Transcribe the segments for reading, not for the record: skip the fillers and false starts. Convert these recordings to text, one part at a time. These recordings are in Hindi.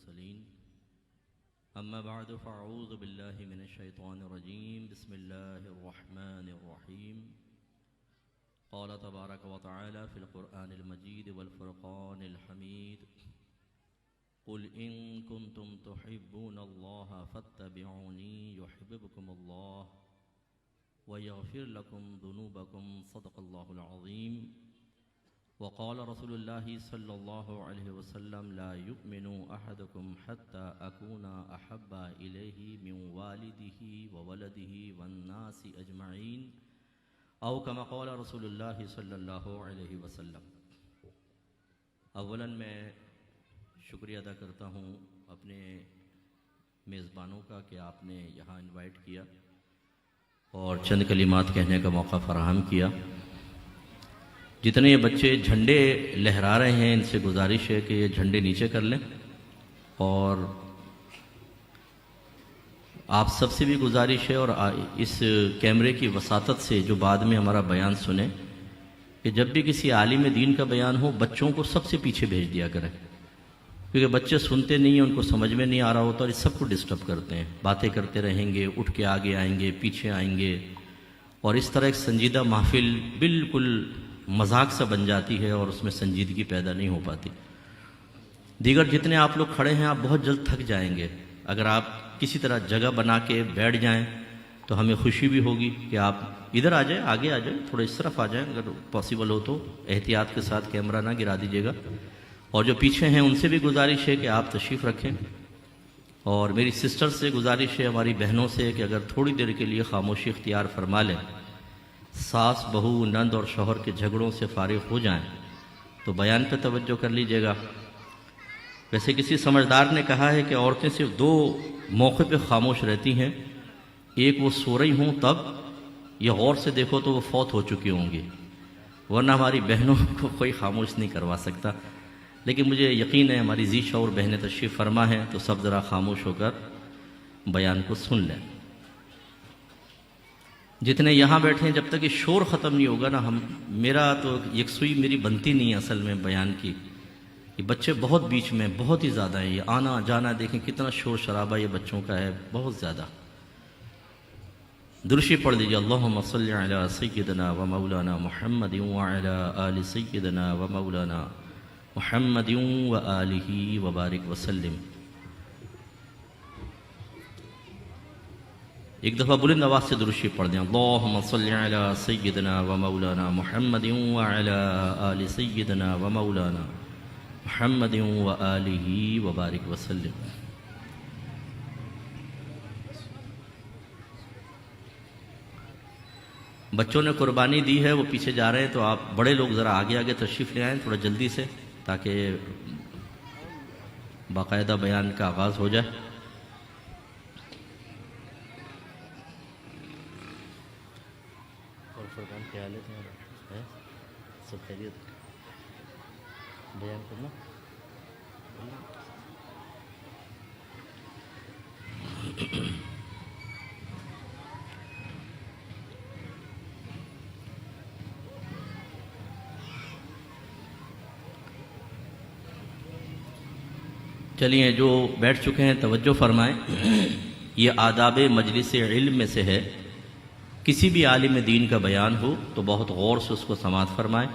मुरसलीन अम्मा बाद फ़अऊज़ु बिल्लाहि मिनश्शैतानिर्रजीम बिस्मिल्लाहिर्रहमानिर्रहीम क़ाल तबारक व तआला फ़िल क़ुरआनिल मजीद वल फ़ुरक़ानिल हमीद क़ुल इन कुन्तुम तुहिब्बूनल्लाह फ़त्तबिऊनी युहिब्बुकुमुल्लाह व यग़फ़िर लकुम ज़ुनूबकुम सदक़ल्लाहुल अज़ीम वक़ाल रसूलुल्लाहि सल्लल्लाहु अलैहि वसल्लम ला युमिनु अहदुकुम हत्ता अकूना अहब्बा इलैहि मिन वालिदिही व वलदिही वन्नासि अजमईन औ कमा क़ाल रसूलुल्लाहि सल्लल्लाहु अलैहि वसल्लम। अव्वलन मैं शुक्रिया अदा करता हूँ अपने मेज़बानों का कि आपने यहाँ इनवाइट किया और चंद कलिमात कहने का मौका फराहम किया। जितने ये बच्चे झंडे लहरा रहे हैं इनसे गुजारिश है कि ये झंडे नीचे कर लें, और आप सबसे भी गुजारिश है और इस कैमरे की वसातत से जो बाद में हमारा बयान सुने कि जब भी किसी आलिम दीन का बयान हो बच्चों को सबसे पीछे भेज दिया करें, क्योंकि बच्चे सुनते नहीं हैं, उनको समझ में नहीं आ रहा होता और इस सबको डिस्टर्ब करते हैं। बातें करते रहेंगे, उठ के आगे आएंगे, पीछे आएंगे और इस तरह एक संजीदा महफिल बिल्कुल मजाक सा बन जाती है और उसमें संजीदगी पैदा नहीं हो पाती। दीगर जितने आप लोग खड़े हैं आप बहुत जल्द थक जाएंगे। अगर आप किसी तरह जगह बना के बैठ जाएं तो हमें खुशी भी होगी कि आप इधर आ जाएं, आगे आ जाएं, थोड़ा इस तरफ आ जाएं, अगर पॉसिबल हो तो एहतियात के साथ कैमरा ना गिरा दीजिएगा। और जो पीछे हैं उनसे भी गुजारिश है कि आप तशरीफ़ रखें, और मेरी सिस्टर से गुजारिश है, हमारी बहनों से, कि अगर थोड़ी देर के लिए खामोशी इख्तियार फरमा लें, सास बहू नंद और शौहर के झगड़ों से फारिग हो जाएं तो बयान पर तवज्जो कर लीजिएगा। वैसे किसी समझदार ने कहा है कि औरतें सिर्फ दो मौके पे खामोश रहती हैं, एक वो सो रही हों तब, या गौर से देखो तो वो फौत हो चुकी होंगी, वरना हमारी बहनों को कोई खामोश नहीं करवा सकता। लेकिन मुझे यकीन है हमारी जी शौर बहनें तशरीफ़ फरमा हैं तो सब ज़रा खामोश होकर बयान को सुन लें। जितने यहाँ बैठे हैं जब तक ये शोर ख़त्म नहीं होगा ना, मेरा तो यकसुई मेरी बनती नहीं है असल में बयान की। ये बच्चे बहुत बीच में बहुत ही ज़्यादा है, ये आना जाना देखें कितना शोर शराबा ये बच्चों का है, बहुत ज़्यादा। दुरूशी पढ़ लीजिए, अल्लाहुम्मा सल्लि अला सय्यिदना व मौलाना मुहम्मदिन व अला आलि सय्यिदना व मौलाना मुहम्मदिन व आलिहि व बारिक वसल्लिम। एक दफ़ा बुलंद आवाज़ से दुरूशी पढ़ दें, अल्लाहुम्मा सल्लि अला सय्यिदना व मौलाना मुहम्मदिन व अला आलि सय्यिदना व मौलाना मुहम्मदिन व आलिहि व बारिक वसल्लिम। बच्चों ने कुर्बानी दी है, वो पीछे जा रहे हैं, तो आप बड़े लोग ज़रा आगे आगे तशरीफ़ ले आएँ थोड़ा जल्दी से, ताकि बाकायदा बयान का आगाज़ हो जाए। क्या हाल है तुम्हारा? है सब खैरियत? बयान करना। चलिए, जो बैठ चुके हैं तवज्जो फरमाएं। ये आदाब मजलिस इल्म में से है। किसी भी आलिम दीन का बयान हो तो बहुत गौर से उसको समाअत फरमाएं।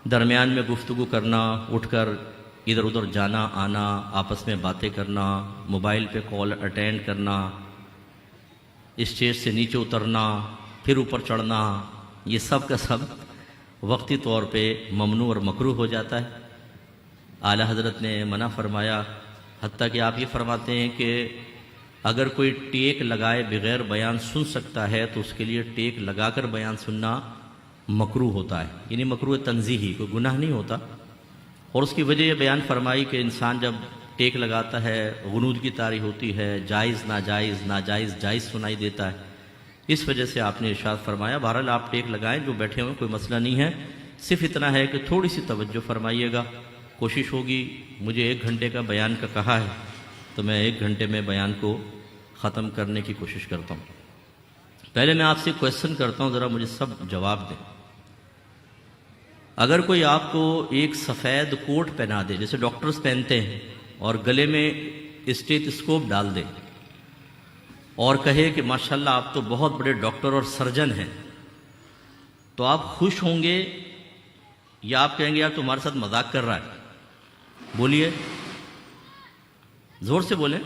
दरमियान में गुफ्तगू करना, उठकर इधर उधर जाना आना, आपस में बातें करना, मोबाइल पे कॉल अटेंड करना, स्टेज से नीचे उतरना फिर ऊपर चढ़ना, ये सब का सब वक्ती तौर पे ममनू और मकरूह हो जाता है। आला हज़रत ने मना फरमाया, हत्ता कि आप ये फरमाते हैं कि अगर कोई टेक लगाए बग़ैर बयान सुन सकता है तो उसके लिए टेक लगाकर बयान सुनना मकरूह होता है, यानी मकरूह तंज़ीही, कोई गुनाह नहीं होता। और उसकी वजह यह बयान फरमाई कि इंसान जब टेक लगाता है गुनूद की तारीख होती है, जायज़ नाजायज़ नाजायज़ जायज़ सुनाई देता है, इस वजह से आपने इरशाद फरमाया। बहरहाल आप टेक लगाएं, जो बैठे हुए कोई मसला नहीं है, सिर्फ इतना है कि थोड़ी सी तवज्जो फरमाइएगा। कोशिश होगी, मुझे 1 घंटे का बयान का कहा है तो मैं 1 घंटे में बयान को ख़त्म करने की कोशिश करता हूँ। पहले मैं आपसे क्वेश्चन करता हूँ, ज़रा मुझे सब जवाब दें। अगर कोई आपको एक सफ़ेद कोट पहना दे, जैसे डॉक्टर्स पहनते हैं, और गले में स्टेथोस्कोप डाल दे और कहे कि माशाल्लाह आप तो बहुत बड़े डॉक्टर और सर्जन हैं, तो आप खुश होंगे या आप कहेंगे यार तुम्हारे साथ मजाक कर रहा है? बोलिए, जोर से बोलें।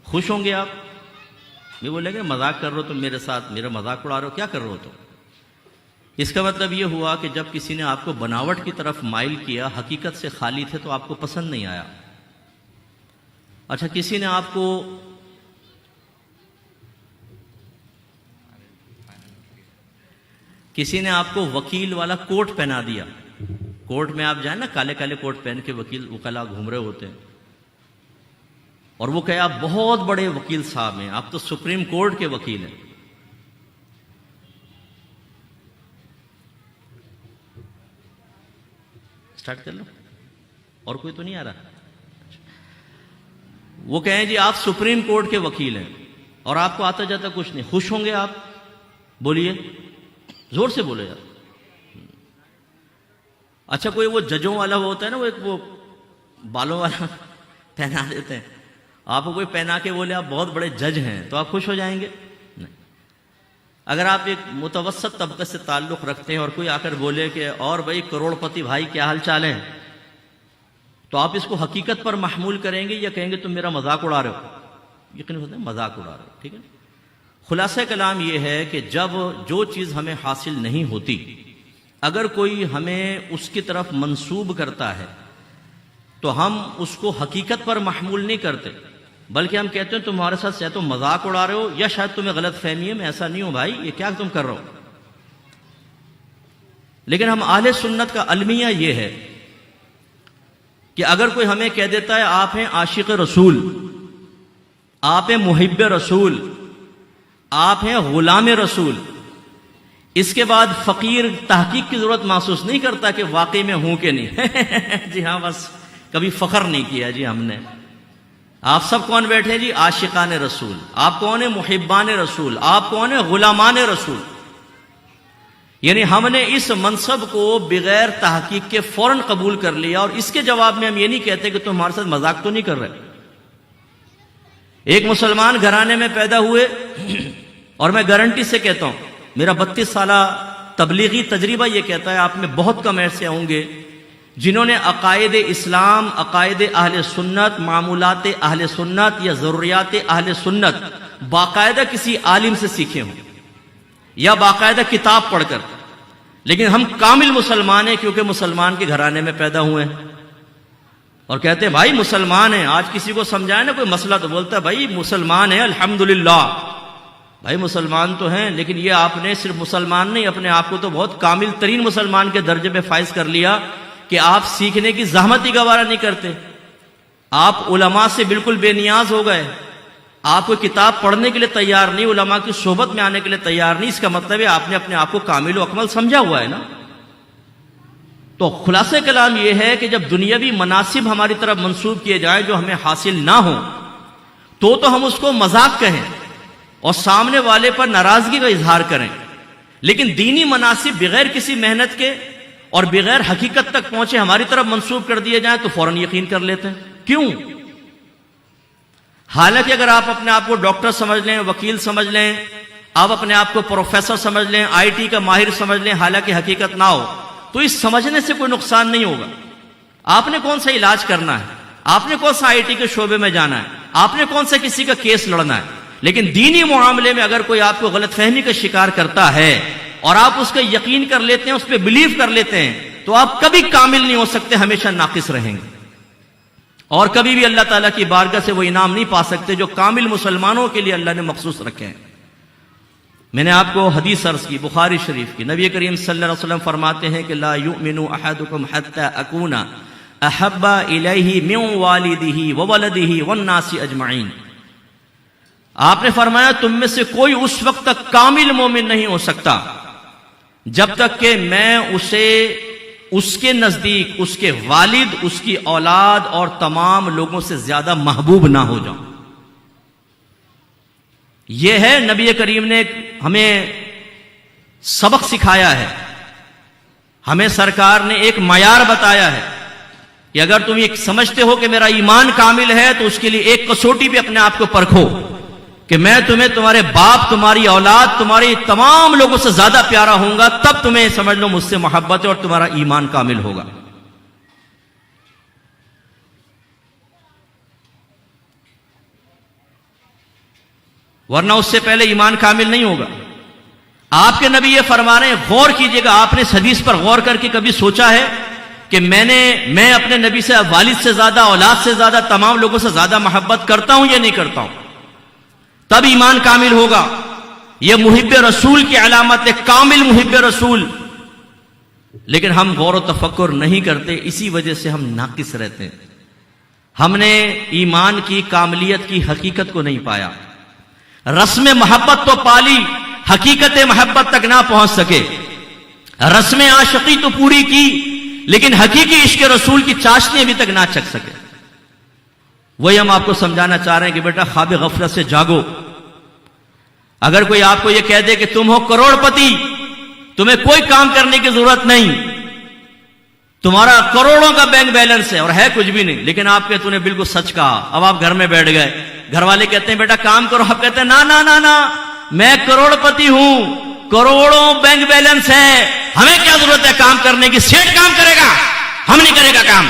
खुश होंगे आप? ये बोलेंगे मजाक कर रहे हो तुम मेरे साथ, मेरा मजाक उड़ा रहे हो, क्या कर रहे हो तुम? इसका मतलब ये हुआ कि जब किसी ने आपको बनावट की तरफ माइल किया, हकीकत से खाली थे, तो आपको पसंद नहीं आया। अच्छा, किसी ने आपको वकील वाला कोट पहना दिया। कोर्ट में आप जाए ना, काले काले कोट पहन के वकील वकला घूम रहे होते हैं, और वो कहे आप बहुत बड़े वकील साहब हैं, आप तो सुप्रीम कोर्ट के वकील हैं। स्टार्ट कर लो, और कोई तो नहीं आ रहा। वो कहें जी आप सुप्रीम कोर्ट के वकील हैं और आपको आता जाता कुछ नहीं, खुश होंगे आप? बोलिए, जोर से बोलो यार। अच्छा, कोई वो जजों वाला होता है ना, वो बालों वाला पहना देते हैं, आपको कोई पहना के बोले आप बहुत बड़े जज हैं, तो आप खुश हो जाएंगे? नहीं। अगर आप एक मुतवस्सत तबके से ताल्लुक़ रखते हैं और कोई आकर बोले कि और भाई करोड़पति भाई क्या हाल चाल है, तो आप इसको हकीकत पर महमूल करेंगे या कहेंगे तुम मेरा मजाक उड़ा रहे हो? यकीन होता है मजाक उड़ा रहे हो, ठीक है। खुलासा कलाम यह है कि जब जो चीज़ हमें हासिल नहीं होती, अगर कोई हमें उसकी तरफ मंसूब करता है तो हम उसको हकीकत पर महमूल नहीं करते, बल्कि हम कहते हैं तुम्हारे साथ या तो मजाक उड़ा रहे हो या शायद तुम्हें गलत फहमी है, मैं ऐसा नहीं हूं भाई, ये क्या तुम कर रहे हो। लेकिन हम आहले सुन्नत का अलमिया यह है कि अगर कोई हमें कह देता है आप हैं आशिक रसूल, आप हैं मुहिब्ब रसूल, आप हैं गुलाम रसूल, इसके बाद फकीर तहकीक की जरूरत महसूस नहीं करता कि वाकई में हूं कि नहीं। जी हाँ, बस कभी फख्र नहीं किया जी हमने। आप सब कौन बैठे हैं जी? आशिकान रसूल। आप कौन है? मुहिब्बान रसूल। आप कौन है? गुलामान रसूल। यानी हमने इस मनसब को बगैर तहकीक के फौरन कबूल कर लिया, और इसके जवाब में हम ये नहीं कहते कि तुम हमारे साथ मजाक तो नहीं कर रहे। एक मुसलमान घराने में पैदा हुए, और मैं गारंटी से कहता हूं, मेरा 32 साला तबलीगी तजरीबा यह कहता है, आप में बहुत कम ऐसे होंगे जिन्होंने अकायद इस्लाम, अकायद अहले सुन्नत, मामूलात अहले सुन्नत या ज़रूरियात अहले सुन्नत बाकायदा किसी आलिम से सीखे हों या बाकायदा किताब पढ़कर। लेकिन हम कामिल मुसलमान हैं क्योंकि मुसलमान के घराने में पैदा हुए हैं, और कहते हैं भाई मुसलमान हैं। आज किसी को समझाए ना कोई मसला तो बोलता है भाई मुसलमान है, अल्हम्दुलिल्लाह। भाई मुसलमान तो हैं, लेकिन ये आपने सिर्फ मुसलमान नहीं, अपने आप को तो बहुत कामिल तरीन मुसलमान के दर्जे में फाइज कर लिया कि आप सीखने की ज़हमत ही गवारा नहीं करते। आप उलमा से बिल्कुल बेनियाज हो गए, आप कोई किताब पढ़ने के लिए तैयार नहीं, उलमा की सोहबत में आने के लिए तैयार नहीं। इसका मतलब है आपने अपने आप को कामिल व अकमल समझा हुआ है ना। तो खुलासा कलाम यह है कि जब दुनियावी मनासिब हमारी तरफ मंसूब किए जाए जो हमें हासिल ना हो, तो हम उसको मजाक कहें और सामने वाले पर नाराजगी का इजहार करें। लेकिन दीनी मनासिब बगैर किसी मेहनत के और बगैर हकीकत तक पहुंचे हमारी तरफ मंसूब कर दिए जाए तो फौरन यकीन कर लेते हैं। क्यों? हालांकि अगर आप अपने आप को डॉक्टर समझ लें, वकील समझ लें, आप अपने आप को प्रोफेसर समझ लें, आईटी का माहिर समझ लें, हालांकि हकीकत ना हो, तो इस समझने से कोई नुकसान नहीं होगा। आपने कौन सा इलाज करना है, आपने कौन सा आईटी के शोबे में जाना है, आपने कौन सा किसी का केस लड़ना है। लेकिन दीनी मामले में अगर कोई आपको गलतफहमी का शिकार करता है और आप उसका यकीन कर लेते हैं, उस पर बिलीव कर लेते हैं, तो आप कभी कामिल नहीं हो सकते, हमेशा नाकिस रहेंगे और कभी भी अल्लाह ताला की बारगाह से वो इनाम नहीं पा सकते जो कामिल मुसलमानों के लिए अल्लाह ने मखसूस रखे हैं। मैंने आपको हदीस अर्ज की बुखारी शरीफ की, नबी करीम सल्लल्लाहु अलैहि वसल्लम फरमाते हैं कि ला युमिनु अहदुकुम हत्ता अकूना अहब्बा इलैहि मिन वालिदिही व वलदिही वन नासी अजमाइन। आपने फरमाया तुम में से कोई उस वक्त तक कामिल मोमिन नहीं हो सकता जब तक कि मैं उसे उसके नजदीक उसके वालिद, उसकी औलाद और तमाम लोगों से ज्यादा महबूब ना हो जाऊं। यह है नबी करीम ने हमें सबक सिखाया है, हमें सरकार ने एक मयार बताया है कि अगर तुम ये समझते हो कि मेरा ईमान कामिल है तो उसके लिए एक कसौटी पे अपने आप को परखो कि मैं तुम्हें तुम्हारे बाप, तुम्हारी औलाद, तुम्हारे तमाम लोगों से ज्यादा प्यारा होऊंगा, तब तुम्हें समझ लो मुझसे मोहब्बत है और तुम्हारा ईमान कामिल होगा। वरना उससे पहले ईमान कामिल नहीं होगा। आपके नबी ये फरमा रहे हैं, गौर कीजिएगा, आपने इस हदीस पर गौर करके कभी सोचा है कि मैं अपने नबी से, वालिद से ज्यादा, औलाद से ज्यादा, तमाम लोगों से ज्यादा मोहब्बत करता हूं या नहीं करता हूं? तब ईमान कामिल होगा। यह मुहिब रसूल की अलामत है, कामिल मुहिब रसूल। लेकिन हम गौर व तफक्कुर नहीं करते, इसी वजह से हम नाकिस रहते हैं। हमने ईमान की कामिलियत की हकीकत को नहीं पाया। रस्म मोहब्बत तो पाली, हकीकत मोहब्बत तक ना पहुंच सके। रस्म आशिकी तो पूरी की, लेकिन हकीकी इश्क रसूल की चाशनी अभी तक ना चख सके। वही हम आपको समझाना चाह रहे हैं कि बेटा ख्वाब गफलत से जागो। अगर कोई आपको यह कह दे कि तुम हो करोड़पति, तुम्हें कोई काम करने की जरूरत नहीं, तुम्हारा करोड़ों का बैंक बैलेंस है और है कुछ भी नहीं, लेकिन आप कहते तूने बिल्कुल सच कहा, अब आप घर में बैठ गए, घर वाले कहते हैं बेटा काम करो, आप कहते हैं ना ना ना ना, मैं करोड़पति हूं, करोड़ों बैंक बैलेंस है, हमें क्या जरूरत है काम करने की, सेठ काम करेगा, हम नहीं करेगा काम।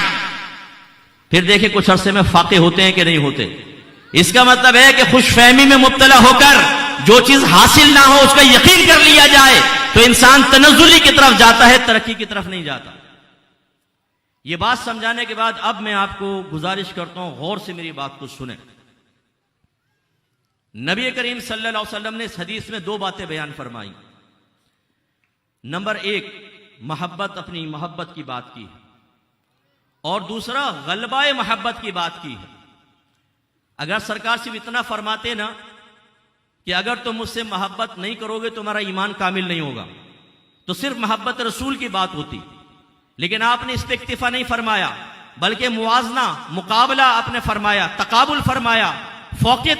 फिर देखिए कुछ अरसे में फाके होते हैं कि नहीं होते। इसका मतलब है कि खुशफहमी में मुब्तला होकर जो चीज हासिल ना हो उसका यकीन कर लिया जाए तो इंसान तनज़्ज़ुली की तरफ जाता है, तरक्की की तरफ नहीं जाता। यह बात समझाने के बाद अब मैं आपको गुजारिश करता हूं, गौर से मेरी बात को सुने। नबी करीम सल्लल्लाहु अलैहि वसल्लम ने इस हदीस में दो बातें बयान फरमाई। नंबर एक, मोहब्बत, अपनी मोहब्बत की बात की है, और दूसरा गलबाए मोहब्बत की बात की है। अगर सरकार सिर्फ इतना फरमाते ना कि अगर तुम मुझसे मोहब्बत नहीं करोगे तुम्हारा ईमान कामिल नहीं होगा, तो सिर्फ मोहब्बत रसूल की बात होती। लेकिन आपने इस पर इक्तिफा नहीं फरमाया, बल्कि मुआजना, मुकाबला आपने फरमाया, तकाबुल फरमाया, फौकियत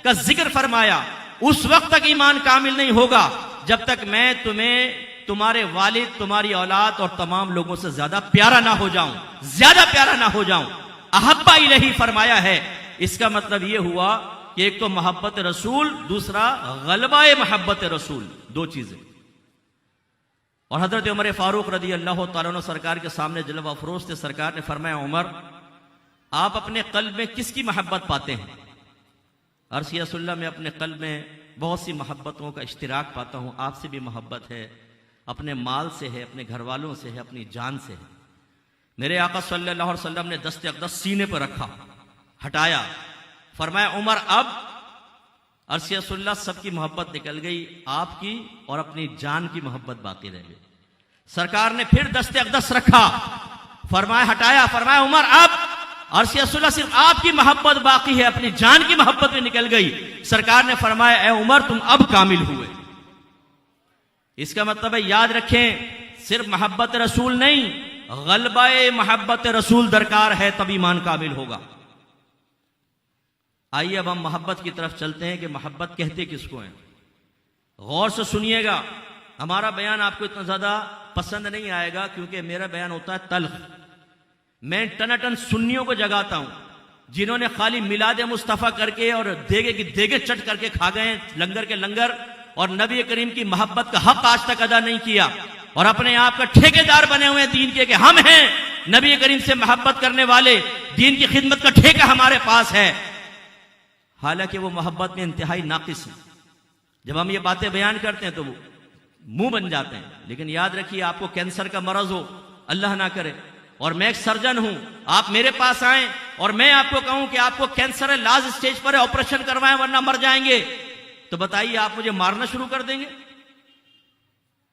का जिक्र फरमाया। उस वक्त तक ईमान कामिल नहीं होगा जब तक मैं तुम्हें, तुम्हारे वालिद, तुम्हारी औलाद और तमाम लोगों से ज्यादा प्यारा ना हो जाऊं, ज्यादा प्यारा ना हो जाऊं। अहब्बा इलैहि फरमाया है। इसका मतलब यह हुआ कि एक तो मोहब्बत रसूल, दूसरा गलबाए मोहब्बत रसूल, दो चीजें। और हजरत उमर फारूक रदी अल्लाह तआला अन्हु सरकार के सामने जलवा अफरोज थे। सरकार ने फरमाया, उमर आप अपने कल्ब में किसकी मोहब्बत पाते हैं? अर्ज़ या रसूलल्लाह, मैं अपने कल्ब में बहुत सी मोहब्बतों का इश्तिराक पाता हूं। आपसे भी मोहब्बत है, अपने माल से है, अपने घर वालों से है, अपनी जान से है। मेरे आका सल्लल्लाहु अलैहि वसल्लम ने दस्ते अक़दस सीने पर रखा, हटाया, फरमाया उमर अब। अर्ज़ या रसूलल्लाह, सबकी मोहब्बत निकल गई, आपकी और अपनी जान की मोहब्बत बाकी रह गई। सरकार ने फिर दस्ते अक़दस रखा, फरमाया, हटाया, फरमाया उमर अब। अर्ज़ या रसूलल्लाह, सिर्फ आपकी मोहब्बत बाकी है, अपनी जान की मोहब्बत भी निकल गई। सरकार ने फरमाया, ए उमर तुम अब कामिल हुए। इसका मतलब है, याद रखें, सिर्फ मोहब्बत रसूल नहीं, गलबाए मोहब्बत रसूल दरकार है, तब ईमान कामिल होगा। आइए अब हम मोहब्बत की तरफ चलते हैं कि मोहब्बत कहते किसको हैं। गौर से सुनिएगा, हमारा बयान आपको इतना ज्यादा पसंद नहीं आएगा क्योंकि मेरा बयान होता है तल्ख। मैं टनाटन सुन्नियों को जगाता हूं जिन्होंने खाली मिलाद मुस्तफा करके और देगे की देगे चट करके खा गए, लंगर के लंगर, और नबी करीम की मोहब्बत का हक आज तक अदा नहीं किया, और अपने आप का ठेकेदार बने हुए हैं दीन के कि हम हैं नबी करीम से मोहब्बत करने वाले, दीन की खिदमत का ठेका हमारे पास है। हालांकि वो मोहब्बत में इंतहाई नाकिस है। जब हम ये बातें बयान करते हैं तो वो मुंह बन जाते हैं। लेकिन याद रखिए, आपको कैंसर का मरज हो, अल्लाह ना करे, और मैं एक सर्जन हूं, आप मेरे पास आए और मैं आपको कहूं कि आपको कैंसर है, लास्ट स्टेज पर है, ऑपरेशन करवाएं वरना मर जाएंगे, तो बताइए आप मुझे मारना शुरू कर देंगे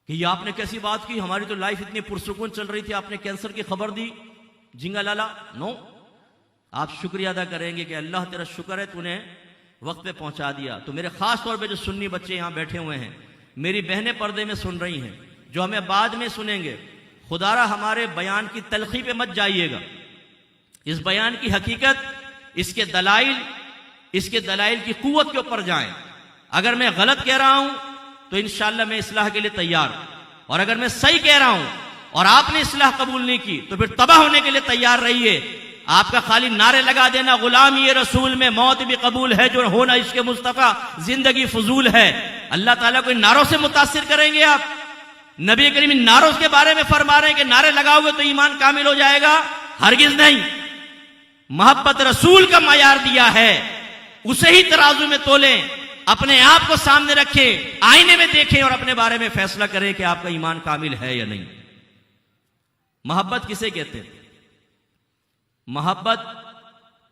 कि ये आपने कैसी बात की, हमारी तो लाइफ इतनी पुरसुकून चल रही थी, आपने कैंसर की खबर दी, झिंगा लाला। नो, आप शुक्रिया अदा करेंगे कि अल्लाह तेरा शुक्र है तूने वक्त पे पहुंचा दिया। तो मेरे खास तौर पे जो सुन्नी बच्चे यहां बैठे हुए हैं, मेरी बहनें पर्दे में सुन रही हैं, जो हमें बाद में सुनेंगे, खुदारा हमारे बयान की तलखी पे मत जाइएगा। इस बयान की हकीकत, इसके दलाइल की कुव्वत के ऊपर जाएं। अगर मैं गलत कह रहा हूं तो इंशाअल्लाह मैं इस्लाह के लिए तैयार हूं, और अगर मैं सही कह रहा हूं और आपने इस्लाह कबूल नहीं की तो फिर तबाह होने के लिए तैयार रहिए। आपका खाली नारे लगा देना गुलामी रसूल में मौत भी कबूल है, जो होना इश्क मुस्तफा जिंदगी फजूल है, अल्लाह ताला को इन नारों से मुतासिर करेंगे आप? नबी करीम इन नारों के बारे में फरमा रहे हैं कि नारे लगाओगे तो ईमान कामिल हो जाएगा? हरगिज नहीं। मोहब्बत रसूल का मयार दिया है, उसे ही तराजू में तोलें, अपने आप को सामने रखें, आईने में देखें और अपने बारे में फैसला करें कि आपका ईमान कामिल है या नहीं। मोहब्बत किसे कहते हैं? मोहब्बत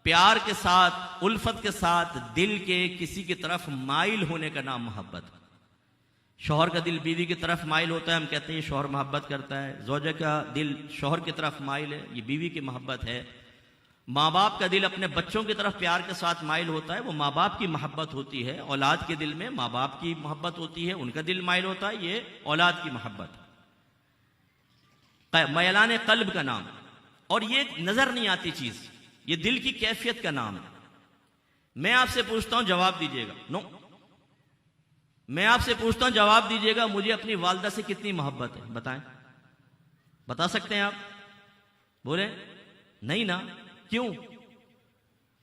प्यार के साथ, उल्फत के साथ दिल के किसी की तरफ माइल होने का नाम मोहब्बत। शौहर का दिल बीवी की तरफ माइल होता है, हम कहते हैं ये शौहर मोहब्बत करता है। ज़ौजा का दिल शौहर की तरफ माइल है, ये बीवी की मोहब्बत है। माँ बाप का दिल अपने बच्चों की तरफ प्यार के साथ माइल होता है, वो माँ बाप की मोहब्बत होती है। औलाद के दिल में माँ बाप की मोहब्बत होती है, उनका दिल माइल होता है, ये औलाद की मोहब्बत। मयलान कल्ब का नाम, और ये नजर नहीं आती चीज, ये दिल की कैफियत का नाम है। मैं आपसे पूछता हूं, जवाब दीजिएगा। नो, मैं आपसे पूछता हूं, जवाब दीजिएगा, मुझे अपनी वालिदा से कितनी मोहब्बत है? बताएं, बता सकते हैं आप? बोले नहीं ना। क्यों?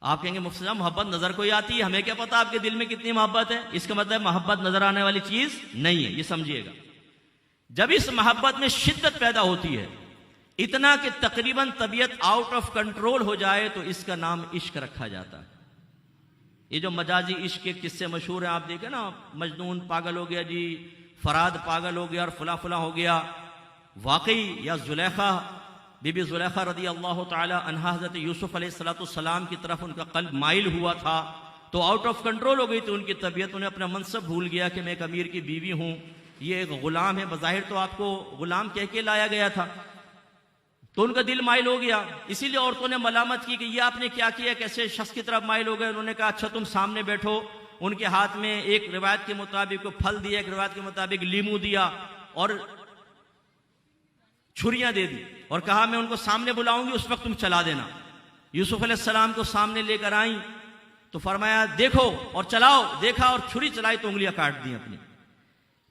आप कहेंगे मुफ्ती साहब मोहब्बत नजर को ही आती है, हमें क्या पता आपके दिल में कितनी मोहब्बत है। इसका मतलब मोहब्बत नजर आने वाली चीज नहीं है, ये समझिएगा। जब इस मोहब्बत में शिद्दत पैदा होती है, इतना कि तकरीबन तबीयत आउट ऑफ कंट्रोल हो जाए, तो इसका नाम इश्क रखा जाता है। ये जो मजाजी इश्क के किस्से मशहूर हैं, आप देखें ना, मजनून पागल हो गया जी, फराद पागल हो गया और फुला फुला हो गया। वाकई, या जुलेखा, बीबी जुलेखा रदी अल्लाह ताला अन्हा, हज़रत यूसुफ अलैहिस्सलाम की तरफ उनका कल्ब माइल हुआ था, तो आउट ऑफ कंट्रोल हो गई थी उनकी तबीयत। उन्हें अपना मनसब भूल गया कि मैं एक अमीर की बीवी हूं, ये एक गुलाम है, बज़ाहिर तो आपको गुलाम कह के लाया गया था, तो उनका दिल माइल हो गया। इसीलिए औरतों ने मलामत की कि ये आपने क्या किया, कैसे शख्स की तरफ माइल हो गए। उन्होंने कहा अच्छा तुम सामने बैठो। उनके हाथ में एक रिवायत के मुताबिक फल दिया, एक रिवायत के मुताबिक लीमू दिया और छुरियां दे दी, और कहा मैं उनको सामने बुलाऊंगी, उस वक्त तुम चला देना। यूसुफ अलैहिस्सलाम को सामने लेकर आई तो फरमाया देखो और चलाओ। देखा और छुरी चलाई तो उंगलियां काट दी अपनी।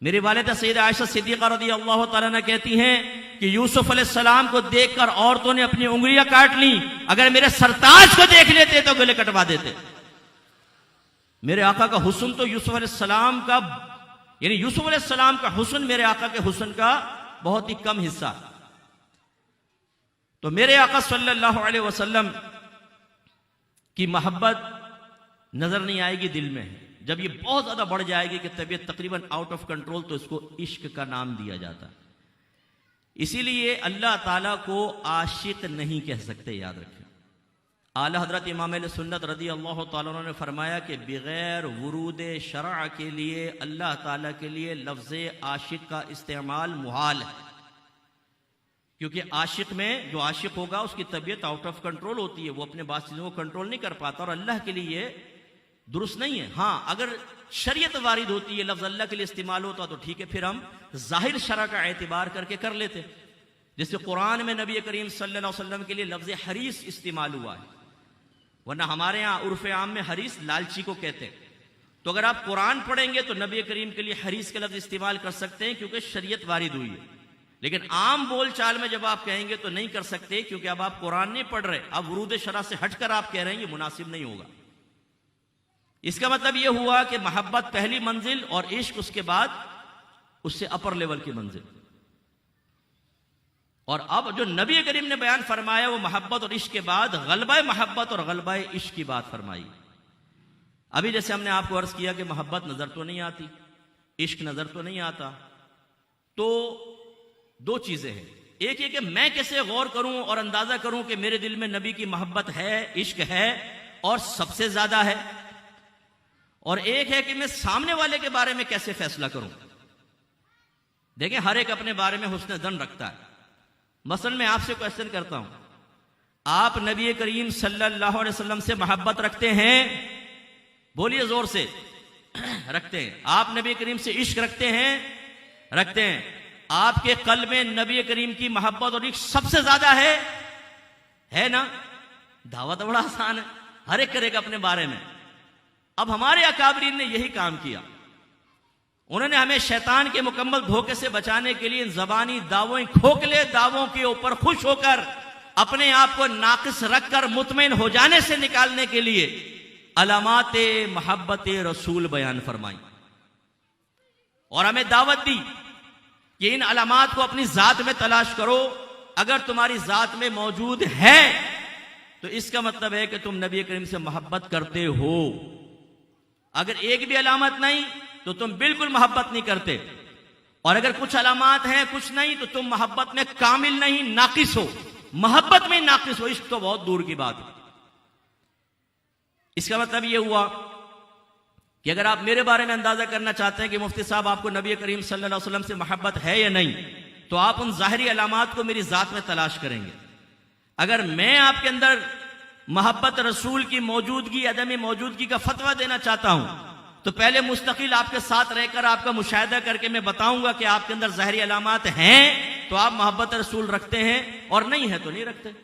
मेरी वालिदा सैयदा आयशा सिद्दीक़ा रज़ियल्लाहु ताला अन्हा कहती हैं कि यूसुफ अलैहिस्सलाम को देखकर औरतों ने अपनी उंगलियां काट ली। अगर मेरे सरताज को देख लेते तो गले कटवा देते। मेरे आका का हुस्न तो यूसुफ अलैहिस्सलाम का, यानी यूसुफ अलैहिस्सलाम का हुस्न मेरे आका के हुस्न का बहुत ही कम हिस्सा। तो मेरे आका सल्लल्लाहु अलैहि वसल्लम की मोहब्बत नजर नहीं आएगी, दिल में है। जब ये बहुत ज्यादा बढ़ जाएगी कि तबीयत तकरीबन आउट ऑफ कंट्रोल, तो इसको इश्क का नाम दिया जाता है। इसीलिए अल्लाह ताला को आशिक नहीं कह सकते, याद रखें। आला हजरत इमाम अहले सुन्नत रज़ी अल्लाह ताला अन्हु ने फरमाया कि बगैर वुरूद शरअ के लिए अल्लाह ताला के लिए लफ्ज़ आशिक का इस्तेमाल मुहाल है, क्योंकि आशिक में, जो आशिक होगा उसकी तबीयत आउट ऑफ कंट्रोल होती है, वो अपने बात चीज़ों को कंट्रोल नहीं कर पाता, और अल्लाह के लिए दुरुस्त नहीं है। हाँ, अगर शरीयत वारिद होती है, लफ्ज़ अल्लाह के लिए इस्तेमाल होता तो ठीक है, फिर हम जाहिर शरअ का एतबार करके कर लेते। जैसे कुरान में नबी करीम सल्लल्लाहु अलैहि वसल्लम के लिए लफ्ज़ हरीस इस्तेमाल हुआ है, वरना हमारे यहाँ उर्फ आम में हरीस लालची को कहते हैं। तो अगर आप कुरान पढ़ेंगे तो नबी करीम के लिए हरीस का लफ्ज़ इस्तेमाल कर सकते हैं, क्योंकि शरीयत वारिद हुई है। लेकिन आम बोल चाल में जब आप कहेंगे तो नहीं कर सकते, क्योंकि अब आप कुरान नहीं पढ़ रहे, अब वुरूद शरअ से हटकर आप कह रहे हैं, ये मुनासिब नहीं होगा। इसका मतलब यह हुआ कि मोहब्बत पहली मंजिल और इश्क उसके बाद उससे अपर लेवल की मंजिल। और अब जो नबी करीम ने बयान फरमाया वो मोहब्बत और इश्क के बाद गलबा मोहब्बत और गलबा इश्क की बात फरमाई। अभी जैसे हमने आपको अर्ज किया कि मोहब्बत नजर तो नहीं आती, इश्क नजर तो नहीं आता, तो दो चीजें हैं। एक ये कि मैं कैसे गौर करूं और अंदाजा करूं कि मेरे दिल में नबी की मोहब्बत है, इश्क है और सबसे ज्यादा है, और एक है कि मैं सामने वाले के बारे में कैसे फैसला करूं। देखें, हर एक अपने बारे में हुस्न ज़न रखता है। मसलन मैं आपसे क्वेश्चन करता हूं, आप नबी करीम सल्लल्लाहु अलैहि वसल्लम से मोहब्बत रखते हैं? बोलिए जोर से। रखते हैं। आप नबी करीम से इश्क रखते हैं? रखते हैं। आपके कल्ब में नबी करीम की मोहब्बत और इश्क सबसे ज्यादा है ना? दावा तो बड़ा आसान है, हर एक करेगा अपने बारे में। अब हमारे अकाबरीन ने यही काम किया, उन्होंने हमें शैतान के मुकम्मल धोखे से बचाने के लिए इन ज़बानी दावों, खोखले दावों के ऊपर खुश होकर अपने आप को नाकिस रखकर मुतमईन हो जाने से निकालने के लिए अलामात मोहब्बत रसूल बयान फरमाई और हमें दावत दी कि इन अलामात को अपनी जात में तलाश करो। अगर तुम्हारी जात में मौजूद है तो इसका मतलब है कि तुम नबी करीम से मोहब्बत करते हो। अगर एक भी अलामत नहीं तो तुम बिल्कुल मोहब्बत नहीं करते, और अगर कुछ अलामात हैं कुछ नहीं तो तुम मोहब्बत में कामिल नहीं, नाकिस हो, मोहब्बत में नाकिस हो। इश्क तो बहुत दूर की बात है। इसका मतलब यह हुआ कि अगर आप मेरे बारे में अंदाजा करना चाहते हैं कि मुफ्ती साहब आपको नबी करीम सल्लल्लाहु अलैहि वसल्लम से मोहब्बत है या नहीं, तो आप उन जाहिरी अलामात को मेरी जात में तलाश करेंगे। अगर मैं आपके अंदर मोहब्बत रसूल की मौजूदगी अदम मौजूदगी का फतवा देना चाहता हूं तो पहले मुस्तकिल आपके साथ रहकर आपका मुशाहिदा करके मैं बताऊंगा कि आपके अंदर ज़ाहिरी अलामात हैं तो आप मोहब्बत रसूल रखते हैं, और नहीं है तो नहीं रखते।